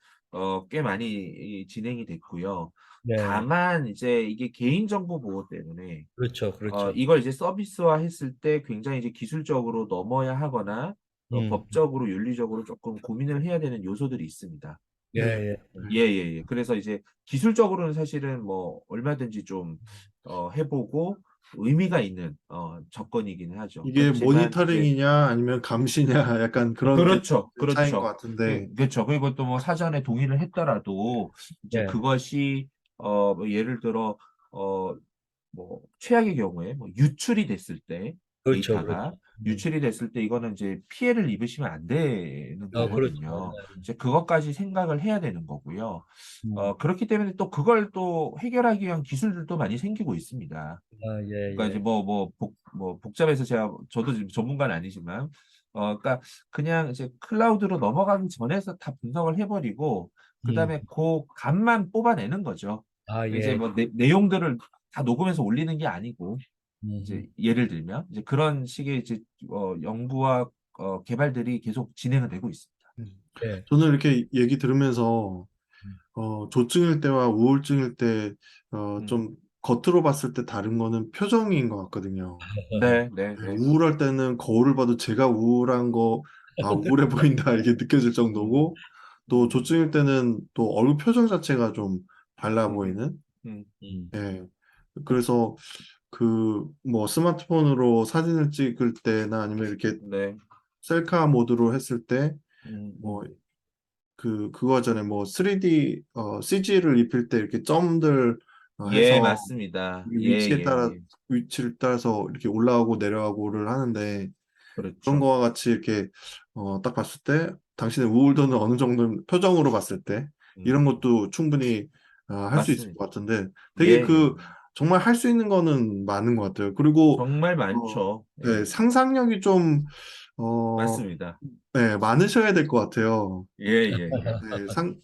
꽤 많이 진행이 됐고요. 네. 다만 이제 이게 개인정보 보호 때문에 그렇죠. 그렇죠. 이걸 이제 서비스화 했을 때 굉장히 이제 기술적으로 넘어야 하거나 음. 법적으로 윤리적으로 조금 고민을 해야 되는 요소들이 있습니다. 예, 네. 예. 예, 예, 예. 그래서 이제 기술적으로는 사실은 뭐 얼마든지 좀 해보고 의미가 있는 접근이기는 하죠. 이게 그렇지만 이제 모니터링이냐 아니면 감시냐 약간 그런 게 그렇죠, 차이인 것 그렇죠. 같은데, 그렇죠. 그리고 또 뭐 사전에 동의를 했더라도 이제 네. 그것이 뭐 예를 들어 어 뭐 최악의 경우에 뭐 유출이 됐을 때 그렇죠. 그렇죠. 데이터가 유출이 됐을 때 이거는 이제 피해를 입으시면 안 되는 그렇죠. 거거든요. 네. 이제 그것까지 생각을 해야 되는 거고요. 음. 그렇기 때문에 또 그걸 또 해결하기 위한 기술들도 많이 생기고 있습니다. 예, 그러니까 이제 예. 뭐 복잡해서 저도 지금 전문가는 아니지만 그러니까 그냥 이제 클라우드로 넘어가기 전에서 다 분석을 해버리고 음. 그다음에 그 값만 뽑아내는 거죠. 이제 예. 뭐 내용들을 다 녹음해서 올리는 게 아니고 음. 이제 예를 들면 이제 그런 식의 이제 연구와 개발들이 계속 진행이 되고 있습니다. 음. 예. 저는 이렇게 얘기 들으면서 음. 조증일 때와 우울증일 때 음. 좀 겉으로 봤을 때 다른 거는 표정인 것 같거든요. 네, 네, 네, 네. 우울할 때는 거울을 봐도 제가 우울한 거, 아, 우울해 보인다, 이렇게 느껴질 음, 정도고, 또 음, 조증일 때는 또 얼굴 표정 자체가 좀 달라 음, 보이는, 음, 음. 예. 그래서 뭐 스마트폰으로 사진을 찍을 때나 아니면 이렇게 네. 셀카 모드로 했을 때, 음, 뭐, 음. 그거 전에 뭐 3D, CG를 입힐 때 이렇게 점들 예, 해서 맞습니다. 예, 위치에 예, 따라, 예. 위치를 따라서 이렇게 올라가고 내려가고를 하는데, 그런 그렇죠. 거와 같이 이렇게 딱 봤을 때 당신의 우울도는 어느 정도 표정으로 봤을 때 이런 음, 것도 충분히 할 수 있을 맞습니다. 것 같은데 예, 되게 예. 정말 할 수 있는 거는 많은 것 같아요. 그리고 정말 어, 많죠. 네, 예, 상상력이 좀 어, 맞습니다. 네, 많으셔야 될 것 같아요. 예, 예, 예. 네,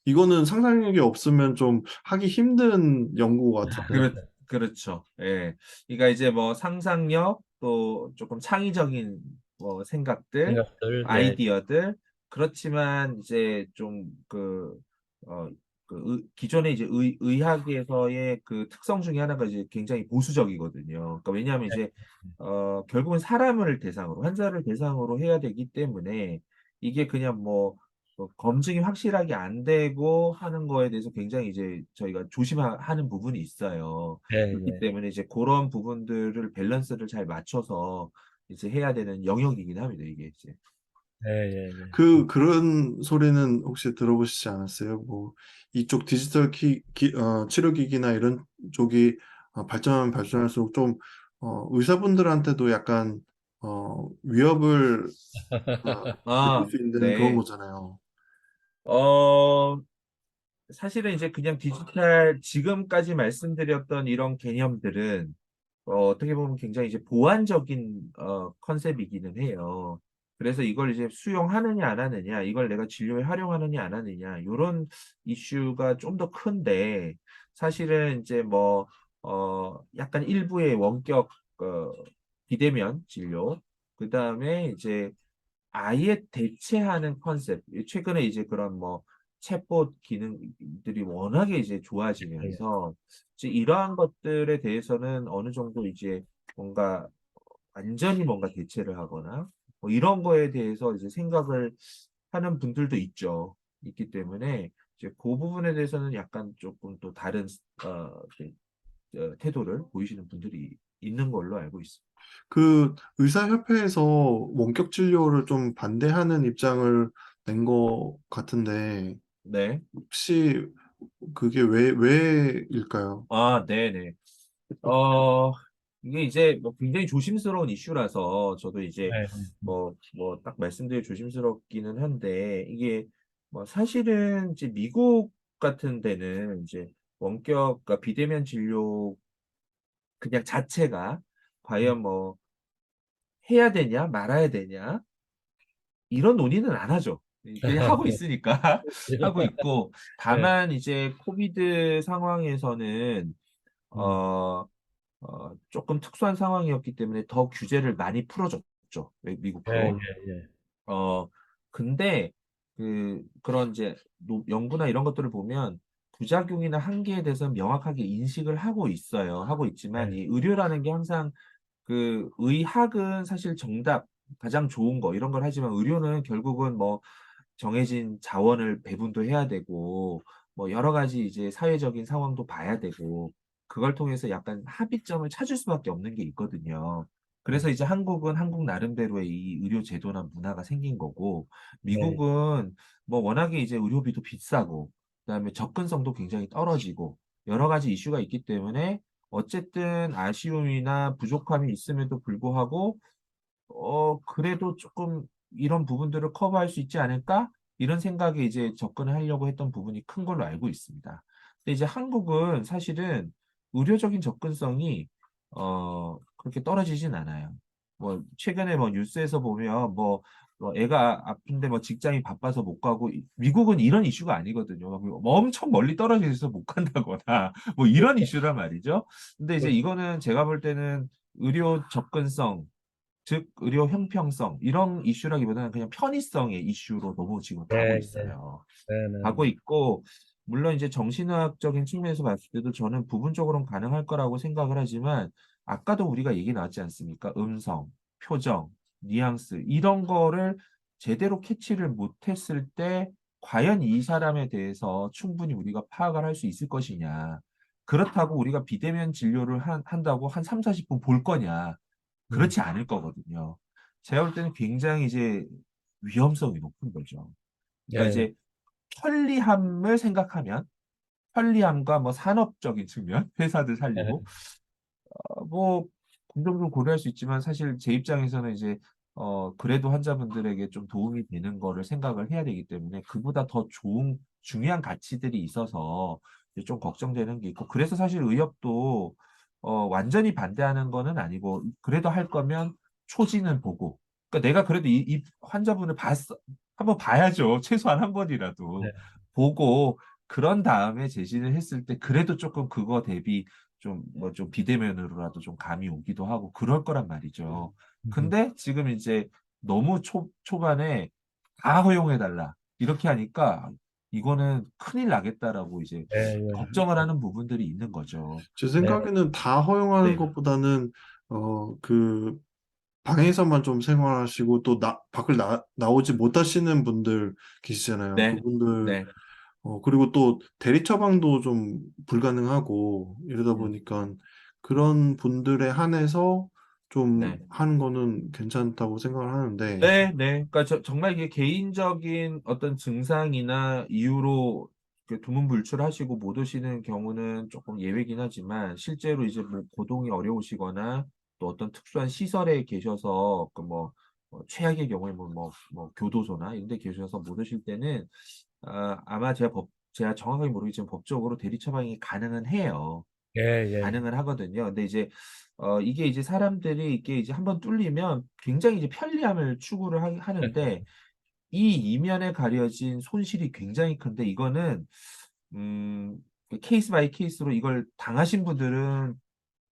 이거는 상상력이 없으면 좀 하기 힘든 연구 같은데. 그렇죠. 예. 그러니까 이제 뭐 상상력 또 조금 창의적인 뭐 생각들, 생각들. 네. 아이디어들 그렇지만 이제 좀 기존의 이제 의학에서의 그 특성 중에 하나가 이제 굉장히 보수적이거든요. 그러니까 왜냐하면 이제 결국은 사람을 대상으로 환자를 대상으로 해야 되기 때문에 이게 그냥 검증이 확실하게 안 되고 하는 거에 대해서 굉장히 이제 저희가 조심하는 부분이 있어요. 예, 그렇기 예. 때문에 이제 그런 부분들을 밸런스를 잘 맞춰서 이제 해야 되는 영역이긴 합니다. 이게 이제. 예, 예, 예. 그런 소리는 혹시 들어보시지 않았어요? 뭐, 이쪽 디지털 치료기기나 이런 쪽이 발전하면 발전할수록 좀, 의사분들한테도 약간, 위협을, 느낄 아, 수 있는 그런 네. 거잖아요. 어, 사실은 이제 그냥 지금까지 말씀드렸던 이런 개념들은 어떻게 보면 굉장히 이제 보완적인 컨셉이기는 해요. 그래서 이걸 이제 수용하느냐 안 하느냐, 이걸 내가 진료에 활용하느냐 안 하느냐, 이런 이슈가 좀 더 큰데 사실은 이제 약간 일부의 원격 비대면 진료, 그 다음에 이제 아예 대체하는 컨셉. 최근에 이제 그런 챗봇 기능들이 워낙에 이제 예. 좋아지면서 이제 이러한 것들에 대해서는 어느 정도 이제 뭔가 완전히 뭔가 대체를 하거나 뭐 이런 거에 대해서 이제 생각을 하는 분들도 있기 때문에 이제 그 부분에 대해서는 약간 조금 또 다른 태도를 보이시는 분들이 있는 걸로 알고 있습니다. 의사협회에서 원격 진료를 좀 반대하는 입장을 낸 것 같은데, 네. 혹시 그게 왜일까요? 아, 네네. 어, 이게 이제 굉장히 조심스러운 이슈라서 저도 이제 네. 딱 말씀드려 조심스럽기는 한데 이게 사실은 이제 미국 같은 데는 이제 그러니까 비대면 진료 그냥 자체가 과연 뭐 해야 되냐 말아야 되냐 이런 논의는 안 하죠. 그냥 하고 있으니까 하고 있고, 네. 다만 이제 코비드 상황에서는 음. 어, 조금 특수한 상황이었기 때문에 더 규제를 많이 풀어줬죠. 예, 미국도. 예, 어, 근데 그런 이제 연구나 이런 것들을 보면 부작용이나 한계에 대해서 명확하게 인식을 하고 있어요. 하고 있지만 예. 이 의료라는 게 항상 의학은 사실 정답, 가장 좋은 거 이런 걸 하지만 의료는 결국은 뭐 정해진 자원을 배분도 해야 되고 뭐 여러 가지 이제 사회적인 상황도 봐야 되고 그걸 통해서 약간 합의점을 찾을 수밖에 없는 게 있거든요. 그래서 이제 한국은 한국 나름대로의 이 의료 제도나 문화가 생긴 거고, 네. 미국은 뭐 워낙에 이제 의료비도 비싸고 그다음에 접근성도 굉장히 떨어지고 여러 가지 이슈가 있기 때문에 어쨌든 아쉬움이나 부족함이 있음에도 불구하고 그래도 조금 이런 부분들을 커버할 수 있지 않을까? 이런 생각에 이제 접근을 하려고 했던 부분이 큰 걸로 알고 있습니다. 근데 이제 한국은 사실은 의료적인 접근성이 그렇게 떨어지진 않아요. 뭐 최근에 뭐 뉴스에서 보면 뭐 애가 아픈데 뭐 직장이 바빠서 못 가고 미국은 이런 이슈가 아니거든요. 뭐 엄청 멀리 떨어져 있어서 못 간다거나 뭐 이런 이슈란 말이죠. 근데 이제 이거는 제가 볼 때는 의료 접근성 즉 의료 형평성 이런 이슈라기보다는 그냥 편의성의 이슈로 너무 지금 가고 네, 네, 있어요. 네, 네, 가고 있고 물론 이제 정신의학적인 측면에서 봤을 때도 저는 부분적으로는 가능할 거라고 생각을 하지만 아까도 우리가 얘기 나왔지 않습니까? 음성, 표정, 뉘앙스 이런 거를 제대로 캐치를 못했을 때 과연 이 사람에 대해서 충분히 우리가 파악을 할 수 있을 것이냐. 그렇다고 우리가 비대면 진료를 한다고 한 3, 40분 볼 거냐. 음, 그렇지 않을 거거든요. 제가 볼 때는 굉장히 이제 위험성이 높은 거죠. 그러니까 네, 이제 편리함을 생각하면 편리함과 뭐 산업적인 측면, 회사들 네, 살리고 뭐 긍정적으로 고려할 수 있지만 사실 제 입장에서는 이제 그래도 환자분들에게 좀 도움이 되는 거를 생각을 해야 되기 때문에 그보다 더 좋은 중요한 가치들이 있어서 이제 좀 걱정되는 게 있고 그래서 사실 의협도 완전히 반대하는 거는 아니고 그래도 할 거면 초지는 보고 그러니까 내가 그래도 이 환자분을 봤어 한번 봐야죠 최소한 한 네, 번이라도 보고 그런 다음에 제시를 했을 때 그래도 조금 그거 대비 좀 비대면으로라도 좀 감이 오기도 하고 그럴 거란 말이죠. 음, 근데 지금 이제 너무 초반에 다 허용해달라. 이렇게 하니까 이거는 큰일 나겠다라고 이제 네, 걱정을 하는 부분들이 있는 거죠. 제 네, 생각에는 다 허용하는 네, 것보다는 그 방에서만 좀 생활하시고 또 밖을 나오지 못하시는 분들 계시잖아요. 네, 그분들 네, 그리고 또 대리 처방도 좀 불가능하고 이러다 음, 보니까 그런 분들에 한해서 좀 네. 하는 거는 괜찮다고 생각을 하는데 네, 네. 그러니까 정말 이게 개인적인 어떤 증상이나 이유로 두문불출하시고 못 오시는 경우는 조금 예외긴 하지만 실제로 이제 뭐 고동이 어려우시거나 또 어떤 특수한 시설에 계셔서 최악의 경우에 뭐 교도소나 이런 데 계셔서 못 오실 때는 아마 제가 정확하게 모르겠지만 법적으로 대리 처방이 가능은 해요. 예, 예, 가능은 하거든요. 근데 이제 이게 이제 사람들이 이게 이제 한번 뚫리면 굉장히 이제 편리함을 추구를 하는데 이 이면에 가려진 손실이 굉장히 큰데 이거는 케이스 바이 케이스로 이걸 당하신 분들은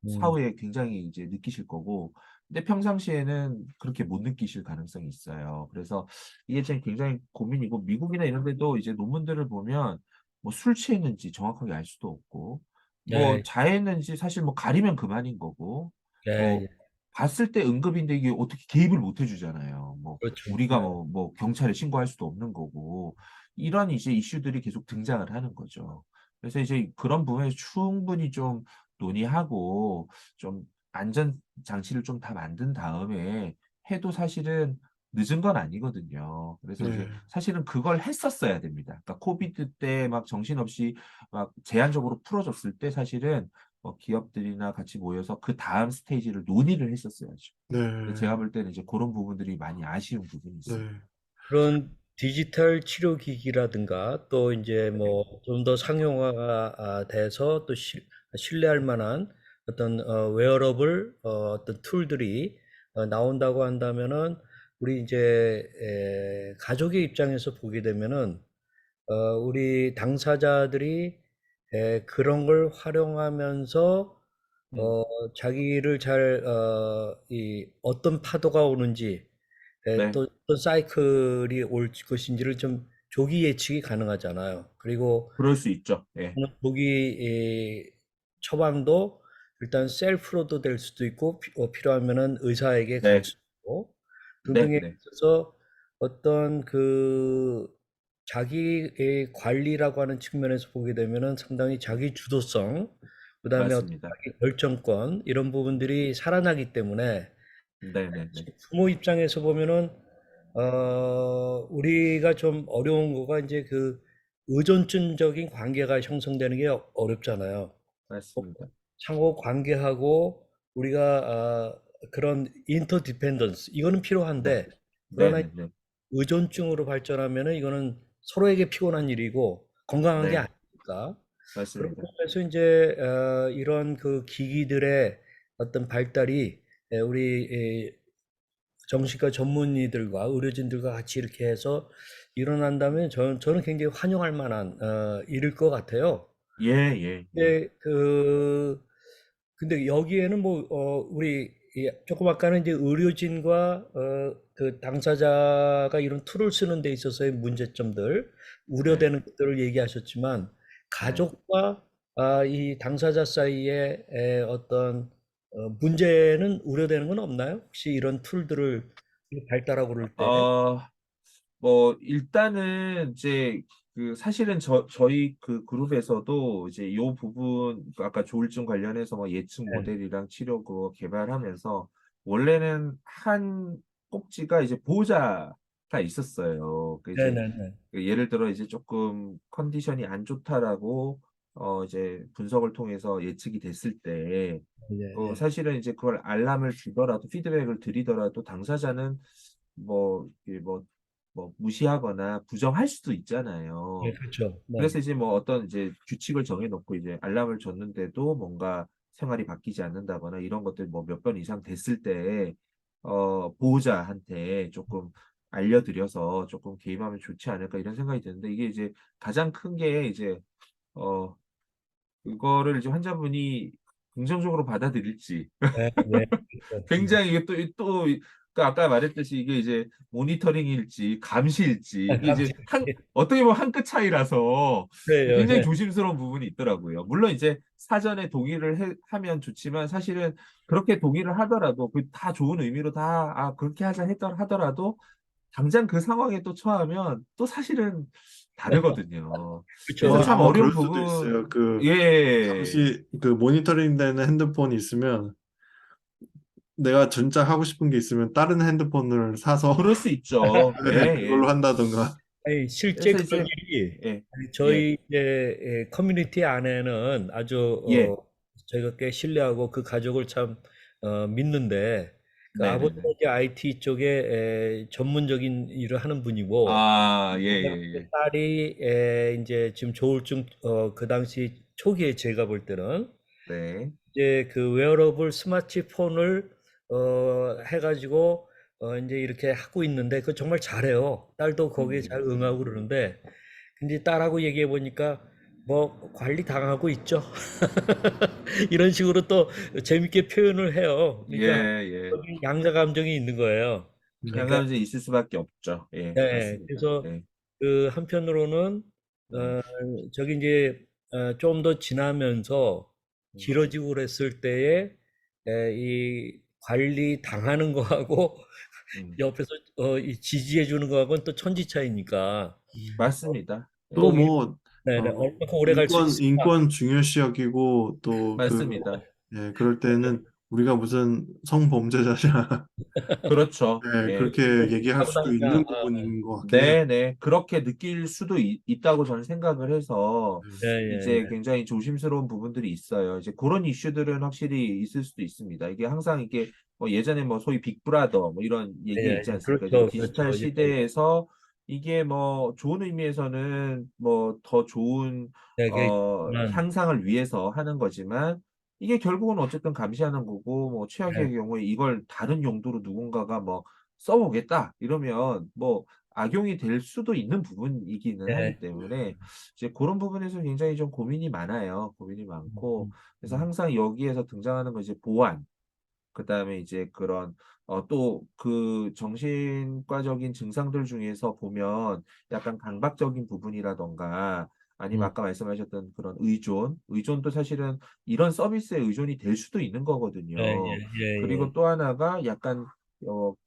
음, 사후에 굉장히 이제 느끼실 거고, 근데 평상시에는 그렇게 못 느끼실 가능성이 있어요. 그래서 이게 지금 굉장히 고민이고, 미국이나 이런 데도 이제 논문들을 보면 뭐 술 취했는지 정확하게 알 수도 없고, 뭐 예, 자했는지 사실 뭐 가리면 그만인 거고, 예, 뭐 예, 봤을 때 응급인데 이게 어떻게 개입을 못 해주잖아요. 뭐 그렇죠. 우리가 네, 뭐 경찰에 신고할 수도 없는 거고, 이런 이제 이슈들이 계속 등장을 하는 거죠. 그래서 이제 그런 부분에서 충분히 좀 논의하고 좀 안전 장치를 좀 다 만든 다음에 해도 사실은 늦은 건 아니거든요. 그래서 이제 네, 사실은 그걸 했었어야 됩니다. 그러니까 코비드 때 막 정신없이 막 제한적으로 풀어줬을 때 사실은 기업들이나 같이 모여서 그 다음 스테이지를 논의를 했었어야죠. 근데 네, 제가 볼 때는 이제 그런 부분들이 많이 아쉬운 부분이 있습니다. 네, 그런 디지털 치료기기라든가 또 이제 뭐 좀 더 상용화가 돼서 또 신뢰할 만한 어떤 웨어러블 어떤 툴들이 나온다고 한다면은 우리 이제 가족의 입장에서 보게 되면은 우리 당사자들이 그런 걸 활용하면서 음, 자기를 잘 이 어떤 파도가 오는지 네, 또 어떤 사이클이 올 것인지를 좀 조기 예측이 가능하잖아요. 그리고 그럴 수 있죠. 예, 조기 처방도 일단 셀프로도 될 수도 있고 필요하면은 의사에게 갈 네, 수도 있고 네, 등등에 네, 있어서 어떤 그 자기의 관리라고 하는 측면에서 보게 되면은 상당히 자기 주도성, 그다음에 어떤 맞습니다. 자기 결정권 이런 부분들이 살아나기 때문에 네, 네, 네, 부모 입장에서 보면은 우리가 좀 어려운 거가 이제 그 의존증적인 관계가 형성되는 게 어렵잖아요. 맞습니다. 상호 관계하고 우리가 그런 인터디펜던스 이거는 네, 필요한데 네, 그러나 네, 네, 의존증으로 발전하면은 이거는 서로에게 피곤한 일이고 건강한 게 네, 아니니까. 그런 맞습니다. 면에서 이제 이런 그 기기들의 어떤 발달이 우리 정신과 전문의들과 의료진들과 같이 이렇게 해서 일어난다면 저는 굉장히 환영할 만한 일일 것 같아요. 예, 예, 예, 근데 근데 여기에는 뭐 우리 조금 아까는 이제 의료진과 그 당사자가 이런 툴을 쓰는 데 있어서의 문제점들, 네, 우려되는 것들을 얘기하셨지만 네. 가족과 이 당사자 사이에 어떤 문제는 우려되는 건 없나요? 혹시 이런 툴들을 발달하고 그럴 때? 어, 뭐 일단은 이제 그 사실은 저희 그 그룹에서도 이제 요 부분 그 아까 조울증 관련해서 뭐 예측 네, 모델이랑 치료 그거 개발하면서 원래는 한 꼭지가 이제 보호자가 있었어요. 그 네, 이제 네, 네, 그 예를 들어 이제 조금 컨디션이 안 좋다라고 이제 분석을 통해서 예측이 됐을 때 예, 예, 사실은 이제 그걸 알람을 주더라도 피드백을 드리더라도 당사자는 뭐, 이게 뭐 무시하거나 부정할 수도 예, 있잖아요. 그렇죠. 네, 그래서 이제 뭐 어떤 이제 규칙을 정해놓고 이제 알람을 줬는데도 뭔가 생활이 바뀌지 않는다거나 이런 것들 뭐 몇 번 이상 됐을 때, 보호자한테 조금 알려드려서 조금 개입하면 좋지 않을까 이런 생각이 드는데 이게 이제 가장 큰 게 이제, 어, 그거를 이제 환자분이 긍정적으로 받아들일지 네, 네, 그렇죠. 굉장히 이게 그 아까 말했듯이 이게 이제 모니터링일지 감시일지 이게 감시. 이제 어떻게 보면 한 끗 차이라서 그래요. 굉장히 네. 조심스러운 부분이 있더라고요. 물론 이제 사전에 동의를 하면 좋지만 사실은 그렇게 동의를 하더라도 그 다 좋은 의미로 다 그렇게 하자 하더라도 당장 그 상황에 또 처하면 또 사실은 다르거든요. 그래서 그렇죠. 참 아마 어려운 그럴 수도 부분, 있어요. 그 예, 잠시 그 모니터링 되는 핸드폰이 있으면 내가 진짜 하고 싶은 게 있으면 다른 핸드폰을 사서 그럴 수 있죠. 예, 네, 예. 그걸로 한다던가. 아니, 실제 그래서 그런 이제, 일이 예, 예, 저희 이제 커뮤니티 안에는 아주 예, 저희가 꽤 신뢰하고 그 가족을 참 믿는데 그 아버지가 네네네. 이제 IT 쪽에 전문적인 일을 하는 분이고 예, 그다음에 예, 예. 딸이 이제 지금 조울증 그 당시 초기에 제가 볼 때는 네. 이제 그 웨어러블 스마트폰을 해가지고 이제 이렇게 하고 있는데 그 정말 잘해요. 딸도 거기에 잘 음, 응하고 그러는데 근데 딸하고 얘기해 보니까 뭐 관리 당하고 있죠. 이런 식으로 또 재밌게 표현을 해요. 예, 그러니까 예. 거기 양자 감정이 있는 거예요. 그러니까 양감이 있을 수밖에 없죠. 예, 네, 맞습니다. 그래서 예, 그 한편으로는 음, 저기 이제 좀 더 지나면서 음, 길어지고 그랬을 때에 이 관리 당하는 거하고 음. 옆에서 이 지지해 주는 거하고는 또 천지 차이니까 맞습니다. 예, 또 꼭 뭐, 네네 어, 얼마큼 오래 갈 수 있을까? 인권 중요시 여기고 또 맞습니다. 예, 그럴 때는 우리가 무슨 성범죄자냐, 그렇죠. 예, 예. 그렇게 얘기할 하고 수도 다니까 있는 부분인 것 같긴 해요. 네네. 그렇게 느낄 수도 있다고 저는 생각을 해서 이제 예예예. 굉장히 조심스러운 부분들이 있어요. 이제 그런 이슈들은 확실히 있을 수도 있습니다. 이게 항상 이게 뭐 예전에 뭐 소위 빅브라더 뭐 이런 얘기가 있지 예예. 않습니까? 이제 그렇죠, 디지털 그렇죠. 예. 시대에서 이게 뭐 좋은 의미에서는 뭐 더 좋은 되게 있지만 향상을 위해서 하는 거지만 이게 결국은 어쨌든 감시하는 거고, 뭐 네, 최악의 경우에 이걸 다른 용도로 누군가가 뭐 써보겠다 이러면 뭐 악용이 될 수도 있는 부분이기는 네. 하기 때문에 이제 그런 부분에서 굉장히 좀 고민이 많아요. 고민이 음, 많고, 음, 그래서 음. 항상 여기에서 등장하는 건 이제 보안, 그다음에 이제 그런 또 그 정신과적인 증상들 중에서 보면 약간 강박적인 부분이라던가 아니면 음. 아까 말씀하셨던 그런 의존도 사실은 이런 서비스에 의존이 될 수도 있는 예, 거거든요. 예, 예, 예. 그리고 또 하나가 약간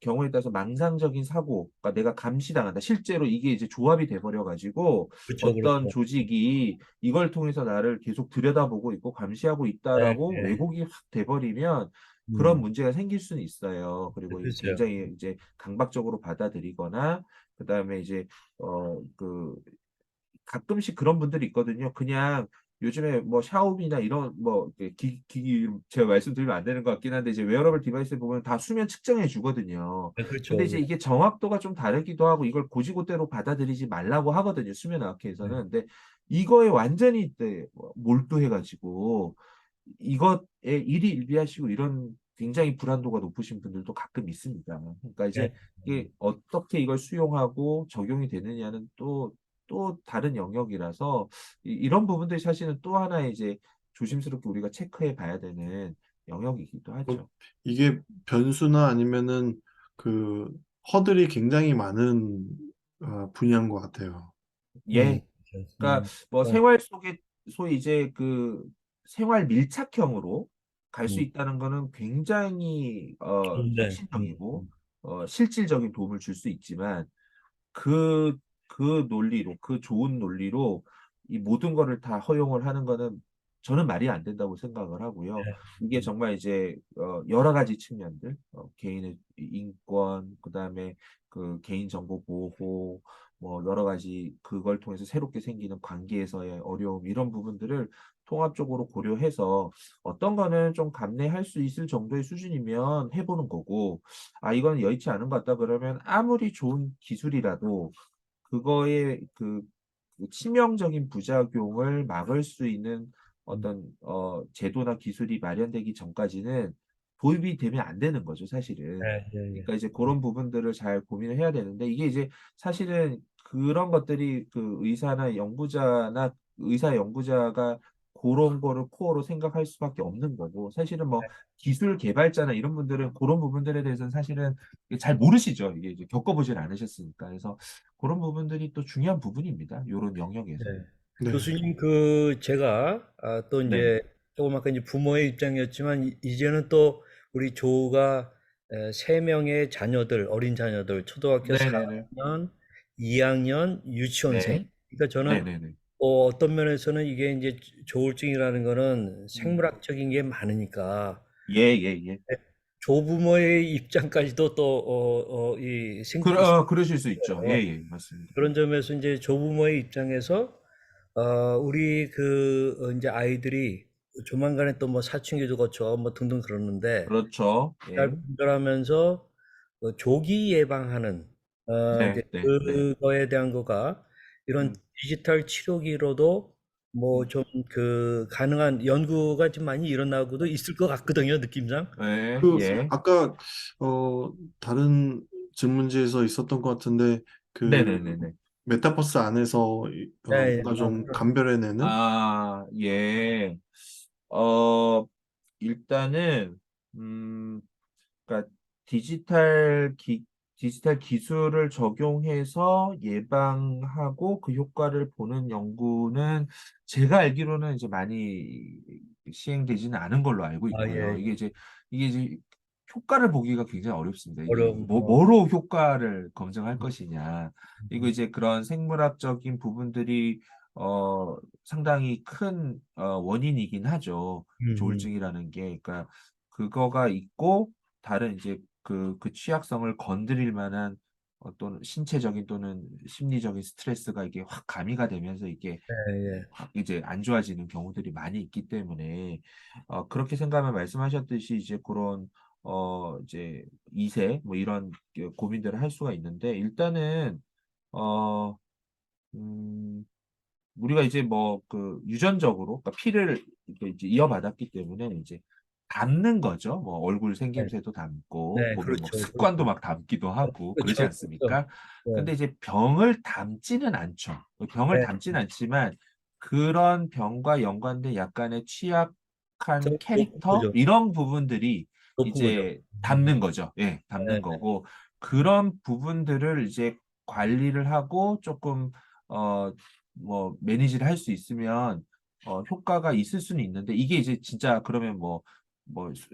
경우에 따라서 망상적인 사고, 그러니까 내가 감시당한다. 실제로 이게 이제 조합이 돼버려 가지고 그렇죠, 어떤 그렇죠. 조직이 이걸 통해서 나를 계속 들여다보고 있고 감시하고 예, 있다라고 예. 왜곡이 확 돼버리면 그런 음. 문제가 생길 수는 있어요. 그리고 이게 글쎄요. 굉장히 이제 강박적으로 받아들이거나, 그다음에 이제, 그, 가끔씩 그런 분들이 있거든요. 그냥 요즘에 뭐 샤오미나 이런 뭐 기기 제가 말씀드리면 안 되는 것 같긴 한데 이제 웨어러블 디바이스 보면 다 수면 측정해 주거든요. 예, 그렇죠. 근데 이제 이게 정확도가 좀 다르기도 하고 이걸 고지고대로 받아들이지 말라고 하거든요. 수면의학회에서는. 네, 근데 이거에 완전히 몰두해가지고 이것에 일희일비하시고 이런 굉장히 불안도가 높으신 분들도 가끔 있습니다. 그러니까 예. 이제 이게 어떻게 이걸 수용하고 적용이 되느냐는 또 다른 영역이라서 이런 부분들이 사실은 또 하나의 이제 조심스럽게 우리가 체크해 봐야 되는 영역이기도 뭐 하죠. 이게 변수나 아니면은 그 허들이 굉장히 많은 분야인 것 같아요. 음. 예. 그러니까 음. 뭐 어, 생활 속에 소위 이제 그 생활 밀착형으로 갈 수 음. 있다는 거는 굉장히 좋은데. 혁신적이고 실질적인 도움을 줄 수 있지만 그, 그 논리로, 그 좋은 논리로 이 모든 거를 다 허용을 하는 거는 저는 말이 안 된다고 생각을 하고요. 네. 이게 정말 이제 여러 가지 측면들, 개인의 인권, 그다음에 그 개인정보 보호, 뭐 여러 가지 그걸 통해서 새롭게 생기는 관계에서의 어려움 이런 부분들을 통합적으로 고려해서 어떤 거는 좀 감내할 수 있을 정도의 수준이면 해보는 거고, 아, 이건 여의치 않은 것 같다 그러면 아무리 좋은 기술이라도 그거의 그 치명적인 부작용을 막을 수 있는 음. 어떤 제도나 기술이 마련되기 전까지는 도입이 되면 안 되는 거죠, 사실은. 예, 예, 예. 그러니까 이제 그런 부분들을 잘 고민을 해야 되는데 이게 이제 사실은 그런 것들이 그 의사 연구자가 그런 거를 코어로 생각할 수밖에 없는 거고 사실은 뭐 기술 개발자나 이런 분들은 그런 부분들에 대해서는 사실은 잘 모르시죠. 이게 이제 겪어보질 않으셨으니까. 그래서 그런 부분들이 또 중요한 부분입니다. 이런 네. 영역에서는. 네, 교수님, 제가, 또 네. 이제, 조금 아까 이제 부모의 입장이었지만, 이제는 또 우리 조가 세 명의 자녀들, 어린 자녀들, 초등학교 네네네. 4학년, 2학년, 유치원생. 네. 그러니까 저는 네네네. 어떤 면에서는 이게 이제 조울증이라는 거는 음. 생물학적인 게 많으니까, 예, 예, 예. 조부모의 입장까지도 또, 그러실 수 있죠. 예, 있어요. 예, 맞습니다. 그런 점에서 이제 조부모의 입장에서 우리 이제 아이들이 조만간에 또 뭐 사춘기도 거쳐 뭐 등등 그러는데 그렇죠. 잘 예. 분별하면서 조기 예방하는 네, 이제 네, 네. 그거에 대한 거가 이런 음, 디지털 치료기로도 뭐 음. 좀 가능한 연구가 좀 많이 일어나고도 있을 것 같거든요, 느낌상. 예, 그 예. 아까 다른 질문지에서 있었던 것 같은데 그 네네네네. 메타버스 안에서 예, 예. 뭔가 좀 감별해내는 아, 예. 어, 일단은, 음, 그러니까 디지털 기술을 적용해서 예방하고 그 효과를 보는 연구는 제가 알기로는 이제 많이 시행되지는 않은 걸로 알고 아, 있고요. 예, 예. 이게 이제 효과를 보기가 굉장히 어렵습니다. 이게 어려움. 뭐로 효과를 검증할 음, 것이냐. 이거 음, 이제 그런 생물학적인 부분들이 상당히 큰 원인이긴 하죠. 음. 조울증이라는 게. 그러니까 그거가 있고 다른 이제 그 취약성을 건드릴 만한 어떤 신체적인 또는 심리적인 스트레스가 이게 확 가미가 되면서 이게 예, 예. 확 이제 안 좋아지는 경우들이 많이 있기 때문에 그렇게 생각하면 말씀하셨듯이 이제 그런 이제 2세 뭐 이런 고민들을 할 수가 있는데 일단은 어 음, 우리가 이제 뭐 그 유전적으로 그러니까 피를 이렇게 이제 이어받았기 때문에 이제 닮는 거죠. 뭐 얼굴 네, 생김새도 닮고 네, 보면 뭐 그렇죠. 습관도 막 닮기도 하고 그러지 그렇죠. 그렇죠. 않습니까? 네, 근데 이제 병을 닮지는 않죠. 병을 네. 닮지는 않지만 그런 병과 연관된 약간의 더 취약한 높은 캐릭터 거죠. 이런 부분들이 높은 거죠. 이제 닮는 거죠. 예, 네, 닮는 거고 그런 부분들을 이제 관리를 하고 조금 뭐 매니지를 할 수 있으면 효과가 있을 수는 있는데 이게 이제 진짜 그러면 뭐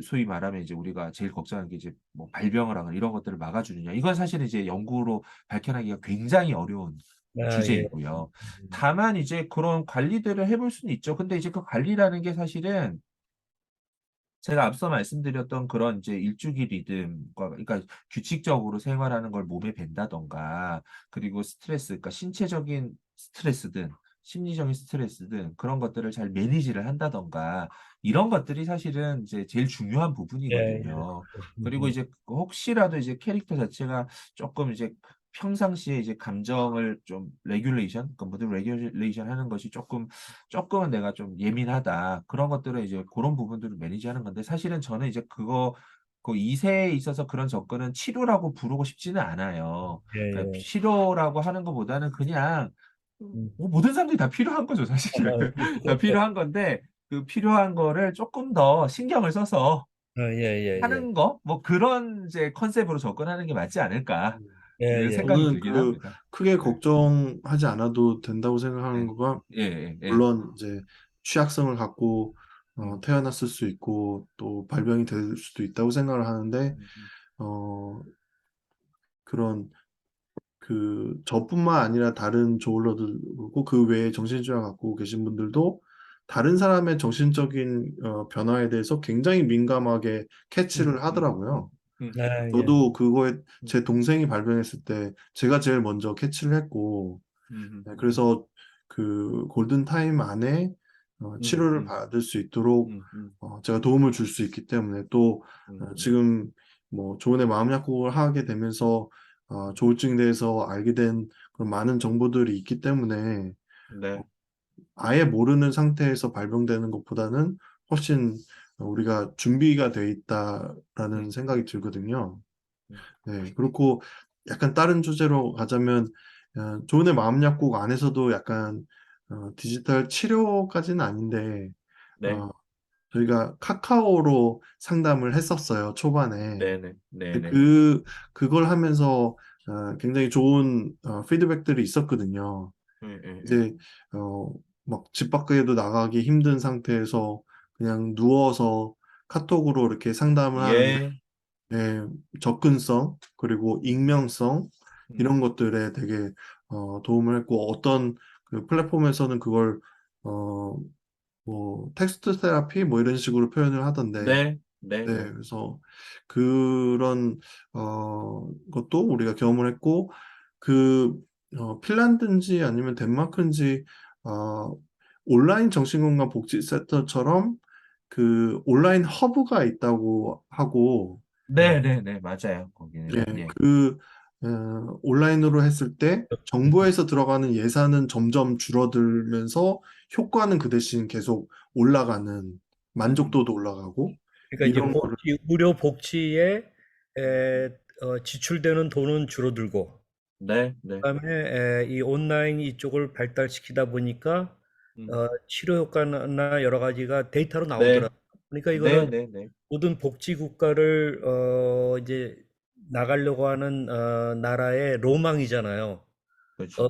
소위 말하면 이제 우리가 제일 걱정하는 게 이제 뭐 발병을 하거나 이런 것들을 막아주느냐 이건 사실은 이제 연구로 밝혀내기가 굉장히 어려운 아, 예. 주제이고요. 다만 이제 그런 관리들을 해볼 수는 있죠. 근데 이제 그 관리라는 게 사실은 제가 앞서 말씀드렸던 그런 이제 일주기 리듬과 그러니까 규칙적으로 생활하는 걸 몸에 밴다던가 그리고 스트레스 그러니까 신체적인 스트레스든 심리적인 스트레스든 그런 것들을 잘 매니지를 한다던가 이런 것들이 사실은 이제 제일 중요한 예, 예. 부분이거든요. 그리고 이제 혹시라도 이제 캐릭터 자체가 조금 이제 평상시에 이제 감정을 좀 레귤레이션, 그러니까 모든 레귤레이션 하는 것이 조금은 내가 좀 예민하다. 그런 것들은 이제 그런 부분들을 매니지하는 건데 사실은 저는 이제 그 2세에 있어서 그런 접근은 치료라고 부르고 싶지는 않아요. 예, 그러니까 예. 치료라고 하는 것보다는 그냥 음. 뭐 모든 사람들이 다 필요한 거죠, 사실은. 아, 다 그렇죠. 필요한 건데 그 필요한 거를 조금 더 신경을 써서 아, 예, 예, 예. 하는 거, 뭐 그런 이제 컨셉으로 접근하는 게 맞지 않을까 예, 예. 생각이 저는 들긴 합니다. 크게 네, 걱정하지 않아도 된다고 생각하는 네, 거가, 예, 예, 예. 물론 이제 취약성을 갖고 음, 태어났을 수 있고 또 발병이 될 수도 있다고 생각을 하는데, 음, 음, 어, 그런 저뿐만 아니라 다른 조울러들 그리고 그 외에 정신질환 갖고 계신 분들도 다른 사람의 정신적인 변화에 대해서 굉장히 민감하게 음, 캐치를 음, 음, 하더라고요. 음, 아, 예. 저도 그거에 음, 제 동생이 발병했을 때 제가 제일 먼저 캐치를 했고, 음, 네, 음, 그래서 그 골든 타임 안에 음, 치료를 음, 받을 수 있도록 음, 음, 제가 도움을 줄 수 있기 때문에 또 음, 지금 뭐 조은의 마음 약국을 하게 되면서 조울증에 대해서 알게 된 그런 많은 정보들이 있기 때문에 어, 네, 아예 모르는 상태에서 발병되는 것보다는 훨씬 우리가 준비가 돼 음, 있다라는 생각이 들거든요. 음, 네, 그렇고 약간 다른 주제로 가자면 조은의 마음 약국 안에서도 약간 디지털 치료까지는 아닌데 네, 어, 저희가 카카오로 상담을 했었어요, 초반에. 네네, 근데 네네, 그걸 하면서 굉장히 좋은 피드백들이 있었거든요. 예, 예, 예, 이제 어, 막 집 밖에도 나가기 힘든 상태에서 그냥 누워서 카톡으로 이렇게 상담을 하는데 예, 예, 접근성, 그리고 익명성, 음, 이런 것들에 되게 도움을 했고, 어떤 그 플랫폼에서는 그걸, 어, 뭐, 텍스트 테라피, 뭐 이런 식으로 표현을 하던데, 네, 네, 네, 네, 그래서 그런, 것도 우리가 경험을 했고, 그, 핀란드인지 아니면 덴마크인지, 어, 온라인 정신건강 복지센터처럼 그 온라인 허브가 있다고 하고, 네. 네, 네, 네, 맞아요, 거기는, 예, 예, 온라인으로 했을 때 정부에서 들어가는 예산은 점점 줄어들면서 효과는 그 대신 계속 올라가는, 음, 만족도도 올라가고 그러니까 이제 이런 거를. 의료 복지에 지출되는 돈은 줄어들고, 네, 네, 그다음에 이 온라인 이쪽을 발달시키다 보니까 음, 치료 효과나 여러 가지가 데이터로 네, 나오더라고요. 그러니까 네, 이거는 네, 네, 모든 복지 국가를 이제 나가려고 하는 나라의 로망이잖아요. 어, 그렇죠,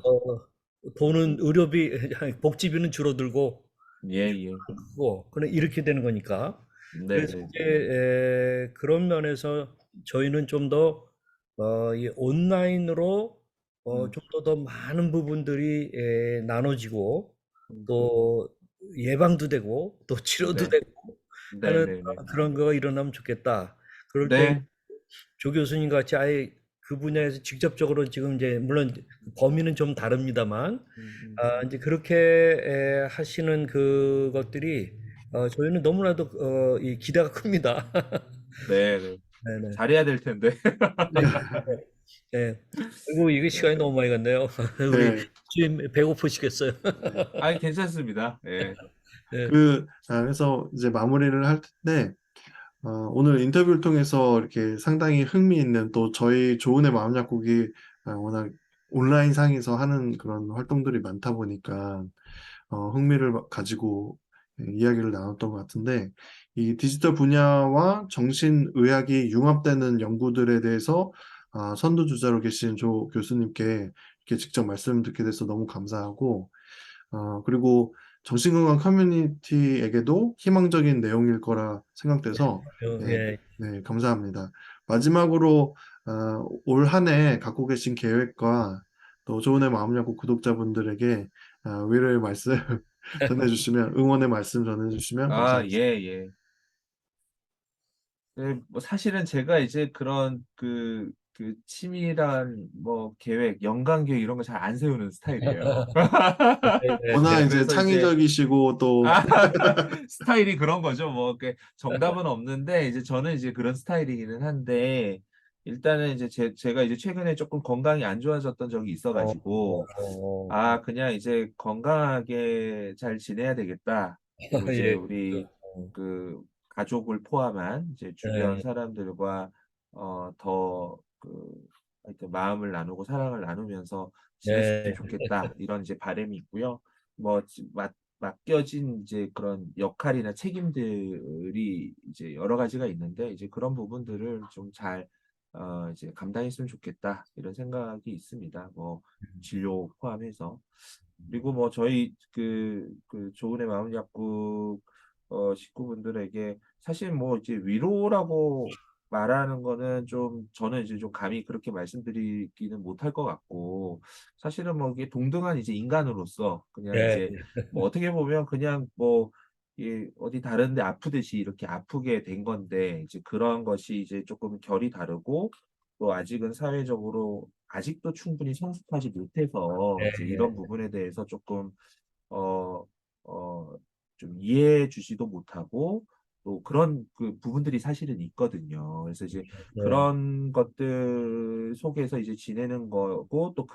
돈은 의료비, 복지비는 줄어들고 예, 예, 크고, 그래 이렇게 되는 거니까. 네, 그래서 네, 이제 그런 면에서 저희는 좀 더 이 온라인으로 음, 좀 더 많은 부분들이 나눠지고 음, 또 예방도 되고 또 치료도 네, 되고 네, 하는 네, 네, 그런 거가 일어나면 좋겠다. 그럴 때 네, 조 교수님 같이 아예 그 분야에서 직접적으로 지금 이제 물론 범위는 좀 다릅니다만 이제 그렇게 하시는 그것들이 저희는 너무나도 이 기대가 큽니다. 네, 네, 네네. 잘해야 될 텐데, 네. 네. 그리고 이게 시간이 너무 많이 갔네요. 우리 네, 지금 배고프시겠어요. 네. 아, 괜찮습니다. 예. 네. 그래서 이제 마무리를 할 텐데, 오늘 인터뷰를 통해서 이렇게 상당히 흥미있는 또 저희 조은의 마음 약국이 워낙 온라인 상에서 하는 그런 활동들이 많다 보니까 흥미를 가지고 이야기를 나눴던 것 같은데 이 디지털 분야와 정신의학이 융합되는 연구들에 대해서 선두주자로 계신 조 교수님께 이렇게 직접 말씀 듣게 돼서 너무 감사하고 그리고 정신건강 커뮤니티에게도 희망적인 내용일 거라 생각돼서 네, 예. 네, 감사합니다. 마지막으로 올 한 해 갖고 계신 계획과 또 조은의 마음야구 구독자분들에게 위로의 말씀 전해주시면 응원의 말씀 전해주시면 아, 예, 감사하겠습니다. 예. 네, 뭐 사실은 제가 이제 그런 그 치밀한 뭐 계획, 연간 계획 이런 거 잘 안 세우는 스타일이에요. 네, 네, 워낙 네. 이제 그래서 이제 창의적이시고 또 아, 스타일이 그런 거죠. 뭐, 정답은 없는데, 이제 저는 이제 그런 스타일이기는 한데, 일단은 이제 제가 이제 최근에 조금 건강이 안 좋아졌던 적이 어, 있어가지고, 어, 그냥 이제 건강하게 잘 지내야 되겠다. 그리고 이제 예. 우리 그 가족을 포함한 이제 주변 네, 사람들과, 하여튼 마음을 나누고 사랑을 나누면서 지냈으면 네, 좋겠다. 이런 이제 바람이 있고요. 뭐, 맡겨진 이제 그런 역할이나 책임들이 이제 여러 가지가 있는데 이제 그런 부분들을 좀 잘 이제 감당했으면 좋겠다 이런 생각이 있습니다. 뭐 진료 포함해서 그리고 뭐 저희 그 조은의 마음 약국 식구분들에게 사실 뭐 이제 위로라고 말하는 거는 좀 저는 이제 좀 감히 그렇게 말씀드리기는 못할 것 같고 사실은 뭐 이게 동등한 이제 인간으로서 그냥 네, 이제 뭐 어떻게 보면 그냥 뭐 어디 다른데 아프듯이 이렇게 아프게 된 건데 이제 그런 것이 이제 조금 결이 다르고 또 아직은 사회적으로 아직도 충분히 성숙하지 못해서 이제 네, 이런 부분에 대해서 조금 어, 어, 좀 이해해 주지도 못하고 또 그런 그 부분들이 사실은 있거든요. 그래서 이제 네, 그런 것들 속에서 이제 지내는 거고 또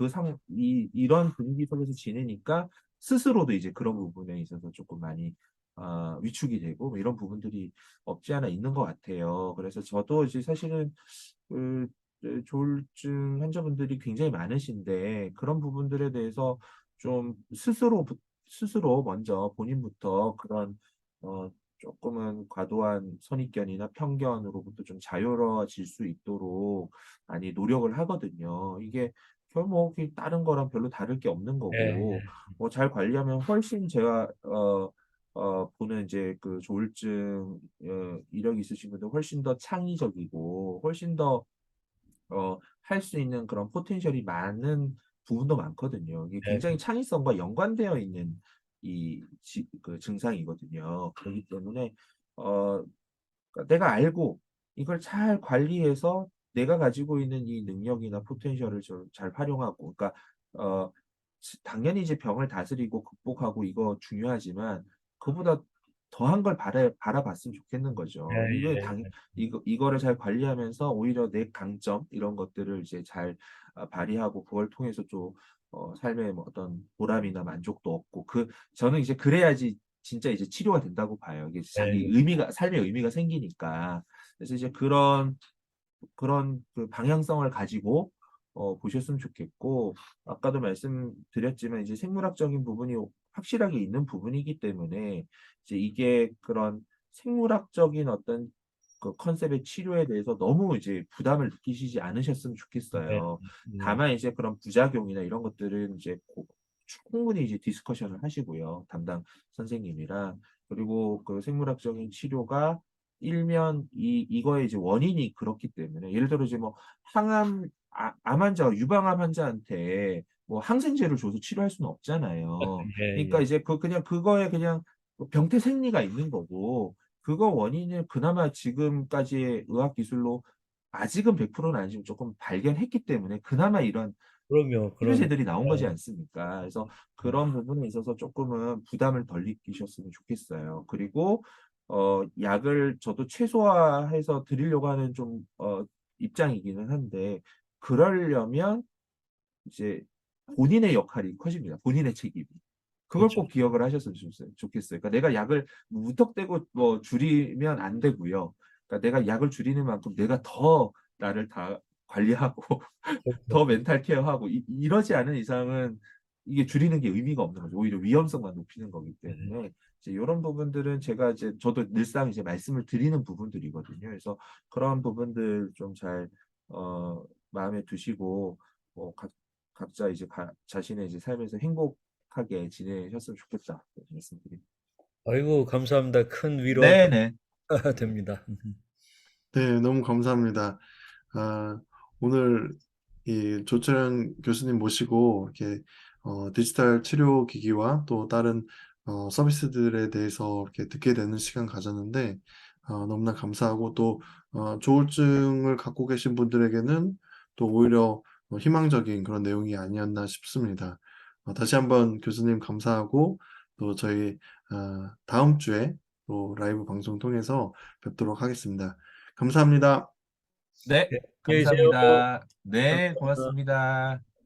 이런 분위기 속에서 지내니까 스스로도 이제 그런 부분에 있어서 조금 많이 위축이 되고 뭐 이런 부분들이 없지 않아 있는 것 같아요. 그래서 저도 이제 사실은 그 조울증 환자분들이 굉장히 많으신데 그런 부분들에 대해서 좀 스스로 먼저 본인부터 그런 조금은 과도한 선입견이나 편견으로부터 좀 자유로워질 수 있도록 많이 노력을 하거든요. 이게 결국 다른 거랑 별로 다를 게 없는 네, 거고 뭐 잘 관리하면 훨씬 제가 보는 이제 그 조울증 이력 있으신 분들 훨씬 더 창의적이고 훨씬 더 할 수 있는 그런 포텐셜이 많은 부분도 많거든요. 이게 네, 굉장히 창의성과 연관되어 있는 그 증상이거든요. 그렇기 때문에 어, 그러니까 내가 알고 이걸 잘 관리해서 내가 가지고 있는 이 능력이나 포텐셜을 잘 활용하고, 그러니까 당연히 이제 병을 다스리고 극복하고 이거 중요하지만 그보다 더한 걸 바라봤으면 좋겠는 거죠. 네, 이거를 잘 관리하면서 오히려 내 강점 이런 것들을 이제 잘 발휘하고 그걸 통해서 좀 삶의 뭐 어떤 보람이나 만족도 얻고 저는 이제 그래야지 진짜 이제 치료가 된다고 봐요. 이게 자기 네, 삶의 의미가 생기니까. 그래서 이제 그런 그 방향성을 가지고 보셨으면 좋겠고, 아까도 말씀드렸지만 이제 생물학적인 부분이 확실하게 있는 부분이기 때문에 이제 이게 그런 생물학적인 어떤 그 컨셉의 치료에 대해서 너무 이제 부담을 느끼시지 않으셨으면 네, 좋겠어요. 네, 다만 이제 그런 부작용이나 이런 것들은 이제 충분히 이제 디스커션을 하시고요. 담당 선생님이랑. 그리고 그 생물학적인 치료가 일면 이거의 이제 원인이 그렇기 때문에 예를 들어 이제 뭐 암 환자, 유방암 환자한테 뭐 항생제를 줘서 치료할 수는 없잖아요. 예, 그러니까 예. 이제 그냥 그거에 그냥 병태 생리가 있는 거고 그거 원인을 그나마 지금까지의 의학 기술로 아직은 100%는 아니지만 조금 발견했기 때문에 그나마 이런 그럼요, 그럼요. 치료제들이 나온 거지 네, 않습니까? 그래서 그런 부분에 있어서 조금은 부담을 덜 느끼셨으면 좋겠어요. 그리고 약을 저도 최소화해서 드리려고 하는 좀 입장이기는 한데 그러려면 이제 본인의 역할이 커집니다. 본인의 책임이. 그걸 그렇죠. 꼭 기억을 하셨으면 좋겠어요. 그러니까 내가 약을 무턱대고 뭐 줄이면 안 되고요. 그러니까 내가 약을 줄이는 만큼 내가 더 나를 다 관리하고 그렇죠. 더 멘탈 케어하고 이러지 않은 이상은 이게 줄이는 게 의미가 없는 거죠. 오히려 위험성만 높이는 거기 때문에 이제 이런 부분들은 제가 이제 저도 늘상 이제 말씀을 드리는 부분들이거든요. 그래서 그런 부분들 좀 잘 마음에 두시고 뭐 각자 이제 자신의 이제 삶에서 행복하게 지내셨으면 좋겠다 말씀드립니다. 아이고, 감사합니다. 큰 위로가 네네. 됩니다. 네, 너무 감사합니다. 아, 오늘 이 조철현 교수님 모시고 이렇게 디지털 치료 기기와 또 다른 서비스들에 대해서 이렇게 듣게 되는 시간 가졌는데 너무나 감사하고 또 조울증을 갖고 계신 분들에게는 또 오히려 희망적인 그런 내용이 아니었나 싶습니다. 다시 한번 교수님 감사하고 또 저희 다음 주에 또 라이브 방송 통해서 뵙도록 하겠습니다. 감사합니다. 네, 네, 안녕히 계세요. 감사합니다. 네, 감사합니다. 고맙습니다.